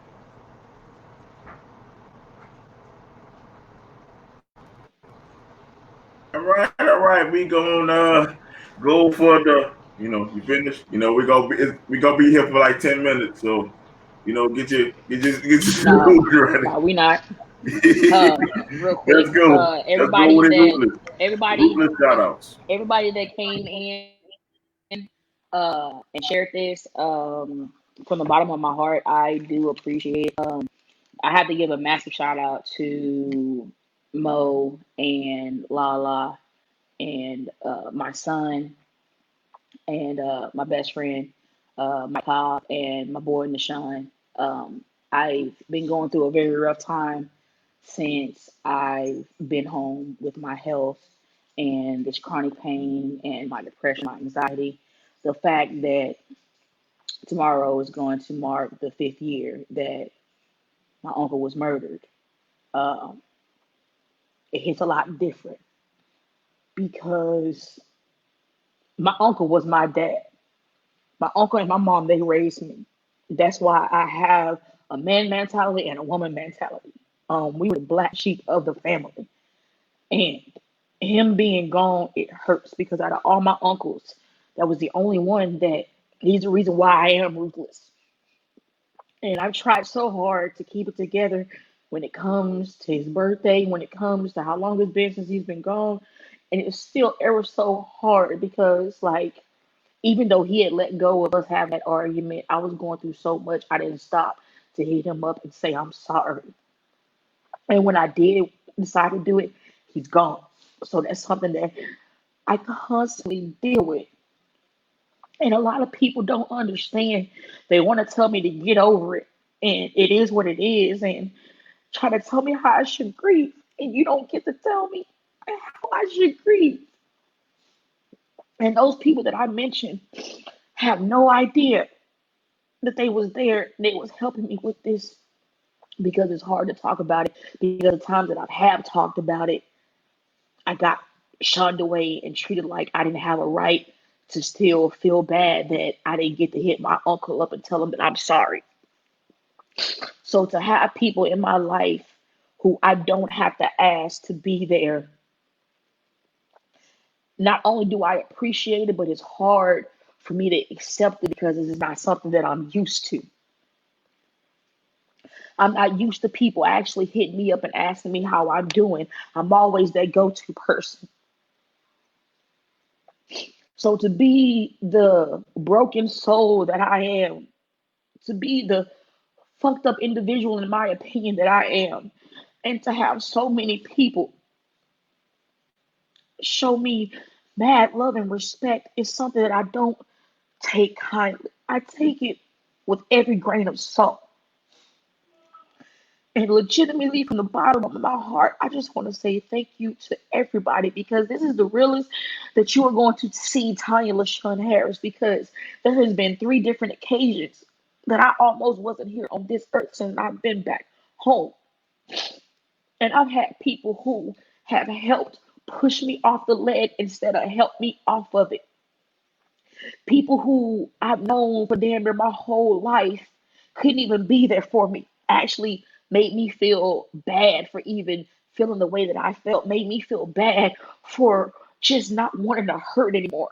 All right. We gonna go for the. You finished. We gonna be here for like 10 minutes. So get your No, food ready. no, we not. Real quick. Let's go. Let's go with it. Rootless. Everybody, Rootless shout outs. everybody that came in and shared this from the bottom of my heart, I do appreciate. I have to give a massive shout out to Mo and Lala and my son and my best friend, my Cobb, and my boy Nishan. I've been going through a very rough time since I've been home with my health and this chronic pain and my depression, my anxiety. The fact that tomorrow is going to mark the 5th year that my uncle was murdered, um, it hits a lot different because my uncle was my dad. My uncle and my mom, they raised me. That's why I have a man mentality and a woman mentality. We were the black sheep of the family. And him being gone, it hurts because out of all my uncles, that was the only one that he's the reason why I am ruthless. And I've tried so hard to keep it together when it comes to his birthday, when it comes to how long it's been since he's been gone. And it's still ever so hard because, like, even though he had let go of us having that argument, I was going through so much, I didn't stop to hit him up and say, I'm sorry. And when I did decide to do it, he's gone. So that's something that I constantly deal with. And a lot of people don't understand. They want to tell me to get over it. And it is what it is. And try to tell me how I should grieve. And you don't get to tell me how I should grieve. And those people that I mentioned have no idea that they was there. They was helping me with this because it's hard to talk about it. Because the times that I have talked about it, I got shunned away and treated like I didn't have a right to still feel bad that I didn't get to hit my uncle up and tell him that I'm sorry. So to have people in my life who I don't have to ask to be there, not only do I appreciate it, but it's hard for me to accept it because it is not something that I'm used to. I'm not used to people actually hitting me up and asking me how I'm doing. I'm always that go-to person. So to be the broken soul that I am, to be the fucked up individual in my opinion that I am, and to have so many people show me mad love and respect is something that I don't take kindly. I take it with every grain of salt. And legitimately, from the bottom of my heart, I just want to say thank you to everybody because this is the realest that you are going to see Tanya LaShawn Harris because there has been 3 different occasions that I almost wasn't here on this earth since I've been back home. And I've had people who have helped push me off the ledge instead of help me off of it. People who I've known for damn near my whole life couldn't even be there for me. Actually made me feel bad for even feeling the way that I felt, made me feel bad for just not wanting to hurt anymore.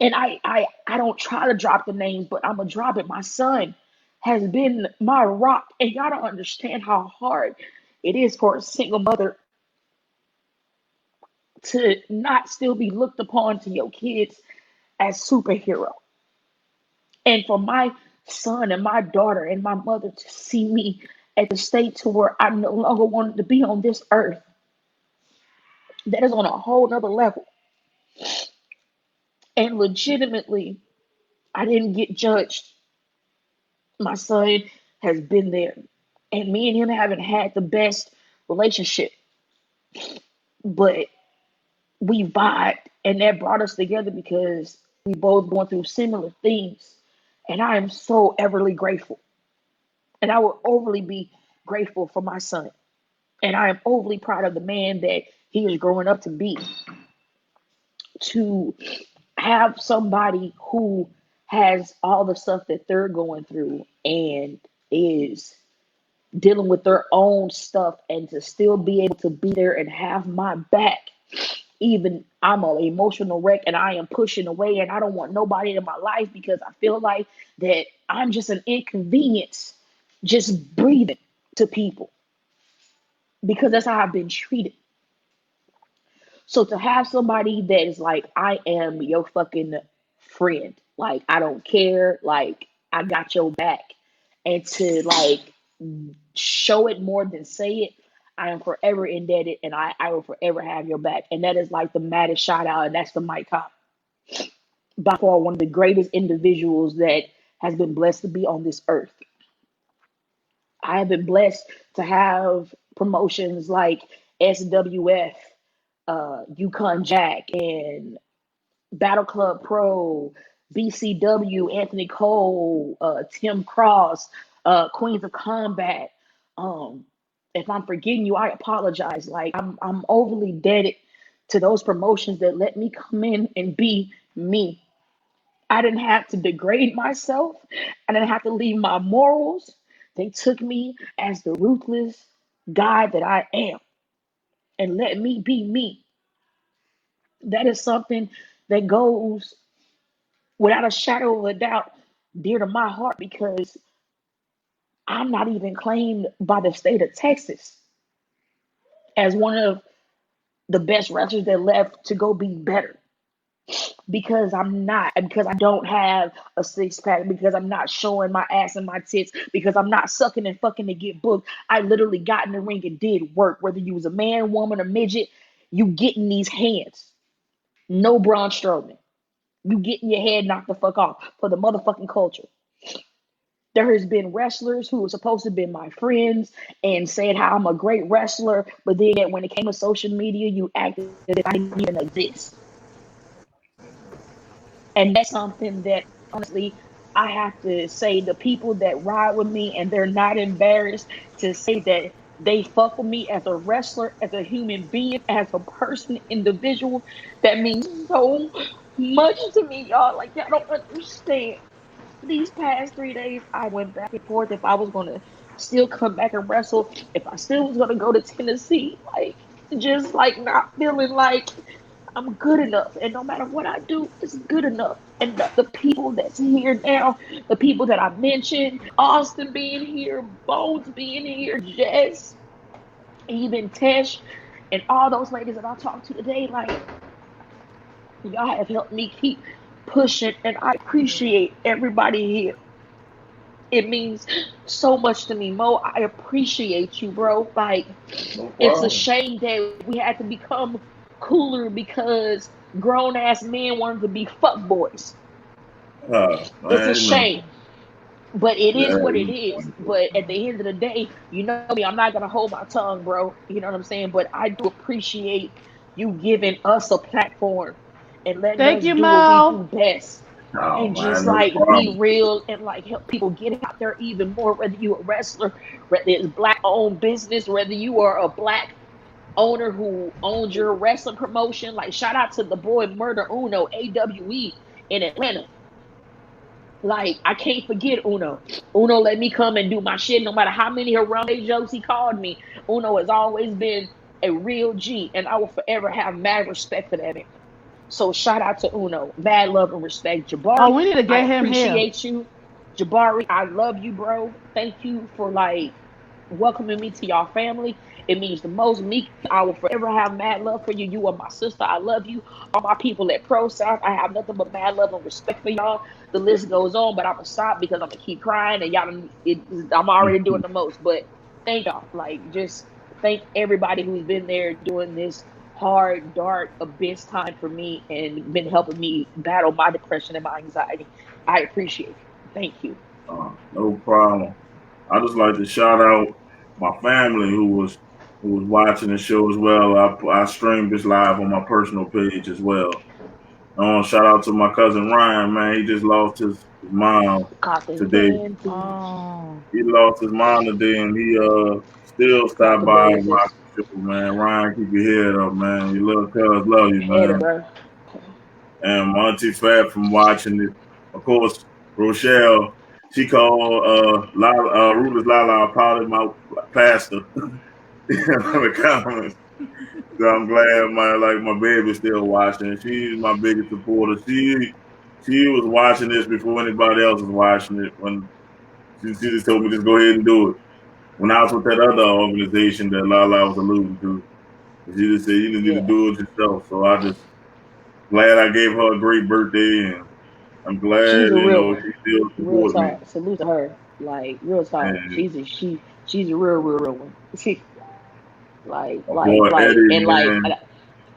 And I don't try to drop the names, but I'm gonna drop it. My son has been my rock, and y'all don't understand how hard it is for a single mother to not still be looked upon to your kids as superhero. And for my son and my daughter and my mother to see me at the state to where I no longer wanted to be on this earth, that is on a whole nother level. And legitimately, I didn't get judged. My son has been there. And me and him haven't had the best relationship, but we vibed and that brought us together because we both going through similar things. And I am so everly grateful. And I will overly be grateful for my son. And I am overly proud of the man that he is growing up to be. To have somebody who has all the stuff that they're going through and is dealing with their own stuff and to still be able to be there and have my back. Even I'm an emotional wreck and I am pushing away and I don't want nobody in my life because I feel like that I'm just an inconvenience just breathing to people because that's how I've been treated. So to have somebody that is like, I am your fucking friend, like I don't care, like I got your back, and to like show it more than say it, I am forever indebted, and I will forever have your back. And that is like the maddest shout out, and that's the Mike Cop. By far one of the greatest individuals that has been blessed to be on this earth. I have been blessed to have promotions like SWF, Yukon Jack, and Battle Club Pro, BCW, Anthony Cole, Tim Cross, Queens of Combat. Um, if I'm forgetting you, I apologize. Like I'm overly indebted to those promotions that let me come in and be me. I didn't have to degrade myself. I didn't have to leave my morals. They took me as the ruthless guy that I am and let me be me. That is something that goes without a shadow of a doubt dear to my heart because I'm not even claimed by the state of Texas as one of the best wrestlers that left to go be better. Because I'm not, because I don't have a six pack, because I'm not showing my ass and my tits, because I'm not sucking and fucking to get booked. I literally got in the ring and did work. Whether you was a man, woman, or midget, you get in these hands. No Braun Strowman. You getting your head knocked the fuck off for the motherfucking culture. There has been wrestlers who were supposed to be my friends and said how I'm a great wrestler, but then when it came to social media, you acted as if I didn't even exist. And that's something that honestly I have to say the people that ride with me and they're not embarrassed to say that they fuck with me as a wrestler, as a human being, as a person, individual, that means so much to me, y'all. Like y'all don't understand. These past 3 days, I went back and forth if I was gonna still come back and wrestle, if I still was gonna go to Tennessee, like just like not feeling like I'm good enough. And no matter what I do, it's good enough. And the people that's here now, the people that I mentioned, Austin being here, Bones being here, Jess, even Tesh, and all those ladies that I talked to today, like y'all have helped me keep pushing, and I appreciate everybody here. It means so much to me, Mo. I appreciate you, bro. Like, No it's a problem. shame that we had to become cooler because grown ass men wanted to be fuck boys. It's a Man, you know, shame. But it is yeah, what it is. But at the end of the day, you know me, I'm not gonna hold my tongue, bro. You know what I'm saying? But I do appreciate you giving us a platform and letting Thank us you, do what we Mel. do best. oh And just man, no like be problem. real and like help people get out there even more, whether you a wrestler, whether it's black owned business, whether you are a black owner who owns your wrestling promotion. Like shout out to the boy Murder Uno, AWE in Atlanta. Like, I can't forget Uno. Uno let me come and do my shit no matter how many Harambe jokes he called me. Uno has always been a real G, and I will forever have mad respect for that man. So shout out to Uno. Mad love and respect. Oh, Jabari, we need to I get him here. appreciate you. Jabari, I love you, bro. Thank you for like welcoming me to y'all family. It means the most. Meek, I will forever have mad love for you. You are my sister. I love you. All my people at Pro South, I have nothing but mad love and respect for y'all. The list goes on, but I'm gonna stop because I'm gonna keep crying and y'all. I'm already doing the most, but thank y'all. Like, just thank everybody who's been there doing this hard, dark, abyss time for me and been helping me battle my depression and my anxiety. I appreciate you. Thank you. No problem. I just like to shout out my family who was watching the show as well. I streamed this live on my personal page as well. I want to shout out to my cousin Ryan, man. He just lost his mom Caught the today. panties. Oh, He lost his mom today, and he still Caught stopped the by and watched business. the show, man. Ryan, keep your head up, man. Your little cuz love you, Head up, man. bro. And my auntie Fat from watching it. Of course, Rochelle, she called Rufus Lala probably my pastor in the comments. So I'm glad my baby's still watching. She's my biggest supporter. She was watching this before anybody else was watching it. When she just told me just go ahead and do it. When I was with that other organization that Lala was alluding to, she just said you need to Yeah. do it yourself. So I just glad I gave her a great birthday, and I'm glad She's a real one. she still Real support me. talk. Salute to her. Like real talk. And She's a real one. She my boy Eddie, and man.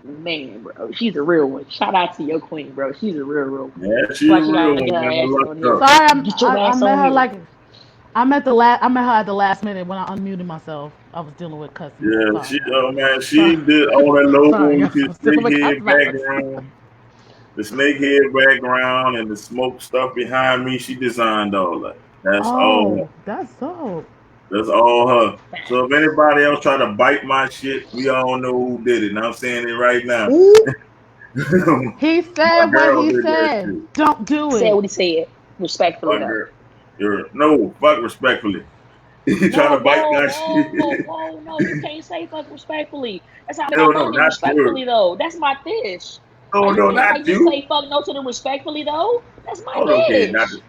man, bro, she's a real one. Shout out to your queen, bro. She's a real one. Yeah, she a But she real gotta get one, her man. I ass love on here. her. Sorry, Get your I ass met on her here. like I met her at the last minute when I unmuted myself. I was dealing with customers. Yeah, Sorry, she guys. man, she Sorry, did all that sorry, logo, guys. I his was dealing snake with head customers. background, the snake head background, and the smoke stuff behind me. She designed all that. That's all. Oh, that's dope. That's all her. So if Facts. anybody else try to bite my shit, we all know who did it. And I'm saying it right now. Ooh, He My said what girl he did that said. shit. Don't do said it. what he said. Respectfully My though. girl. No, fuck respectfully. You trying No, to bite whoa, my whoa, shit? whoa, no, you can't say fuck respectfully. That's how I make No, my no, money not you. respectfully though. That's my fish. No, no, How not you just you. say fuck no to them respectfully though? That's my Oh, okay, not. fish.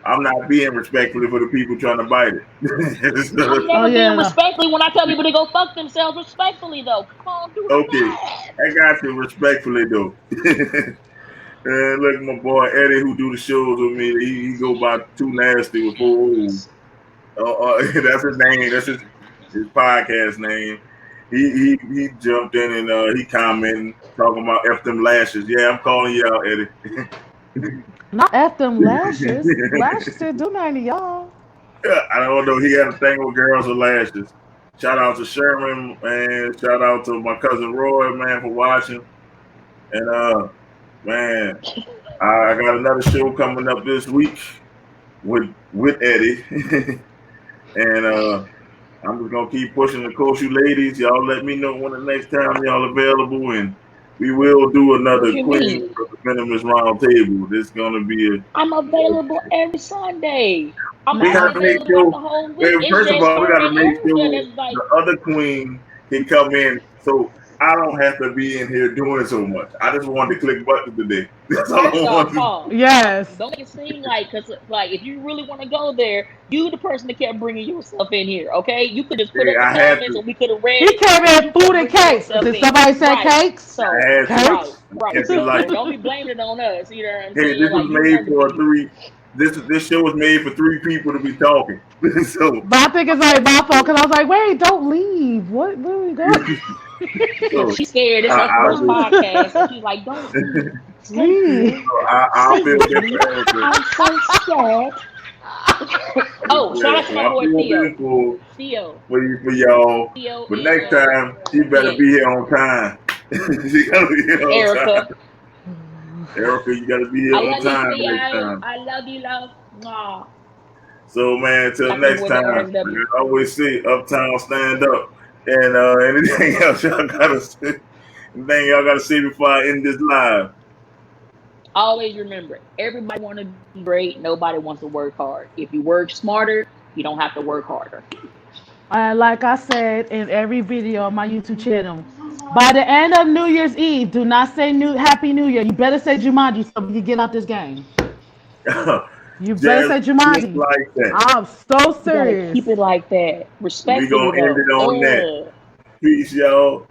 I'm not being respectfully for the people trying to bite I'm it. Oh never being yeah, no. respectfully when I tell people to go fuck themselves respectfully though. Come on, do the Okay, math. I got you respectfully though. And look, my boy Eddie, who do the shows with me, he go by Too Nasty with 4 O's. That's his name. That's his podcast name. He jumped in and he commented talking about F them lashes. Yeah, I'm calling you out, Eddie. Not F them lashes. Lashes didn't do nothing to y'all. I don't know. He had a thing with girls with lashes. Shout out to Sherman, man. Shout out to my cousin Roy, man, for watching. And man, I got another show coming up this week with Eddie. And I'm just gonna keep pushing the coach, you ladies. Y'all let me know when the next time y'all available, and we will do What another you Queen mean? of the Venomous Roundtable. This gonna be a. I'm available every Sunday. We I'm got to Nice. make available like sure. the whole week. Well, It's first of just all, we her got to and make Erica sure that's like, the other queen can come in, so I don't have to be in here doing so much. I just wanted to click buttons today. That's all I first off, wanted. Paul, Yes. don't make it seem like, because like if you really want to go there, you the person that kept bringing yourself in here. Okay, you could just put up the I had comments to. and we could have read He it, came but in you food kept and bringing cakes. yourself Did in. somebody say Right. cakes? I So had to. right, Cakes? I right. kept it light. So don't be blaming it on us. You know what I'm Hey, saying? this was Like you made wanted to for be. three. This show was made for 3 people to be talking. So, But I think it's like my fault because I was like, wait, don't leave. What? Where are we going? Look, so she's scared. It's her I'll first just, podcast, and she's like, "Don't leave. Stay Leave. here. I'll Stay feel with good me. for Erica. I'm so scared." Oh, shout out to my I'll boy feel Theo. good for Theo. for y'all. Theo But and next time, she better EA. be here on time. She gotta be here on Erica. time. Erica, you gotta be here I on love you, time next Theo. time. I love you, love. Mwah. So man, till Shout out to the next boys at time. Like RSW. I always say, uptown stand up. And anything else y'all gotta say? Anything y'all gotta say before I end this live? Always remember, everybody want to be great. Nobody wants to work hard. If you work smarter, you don't have to work harder. And like I said in every video on my YouTube channel, by the end of New Year's Eve, do not say Happy New Year. You better say Jumanji so we can get out this game. You better say Just Jumanji. like that. I'm so You gotta serious. keep it like that. We Respectfully gonna end it though. on that. Peace, y'all.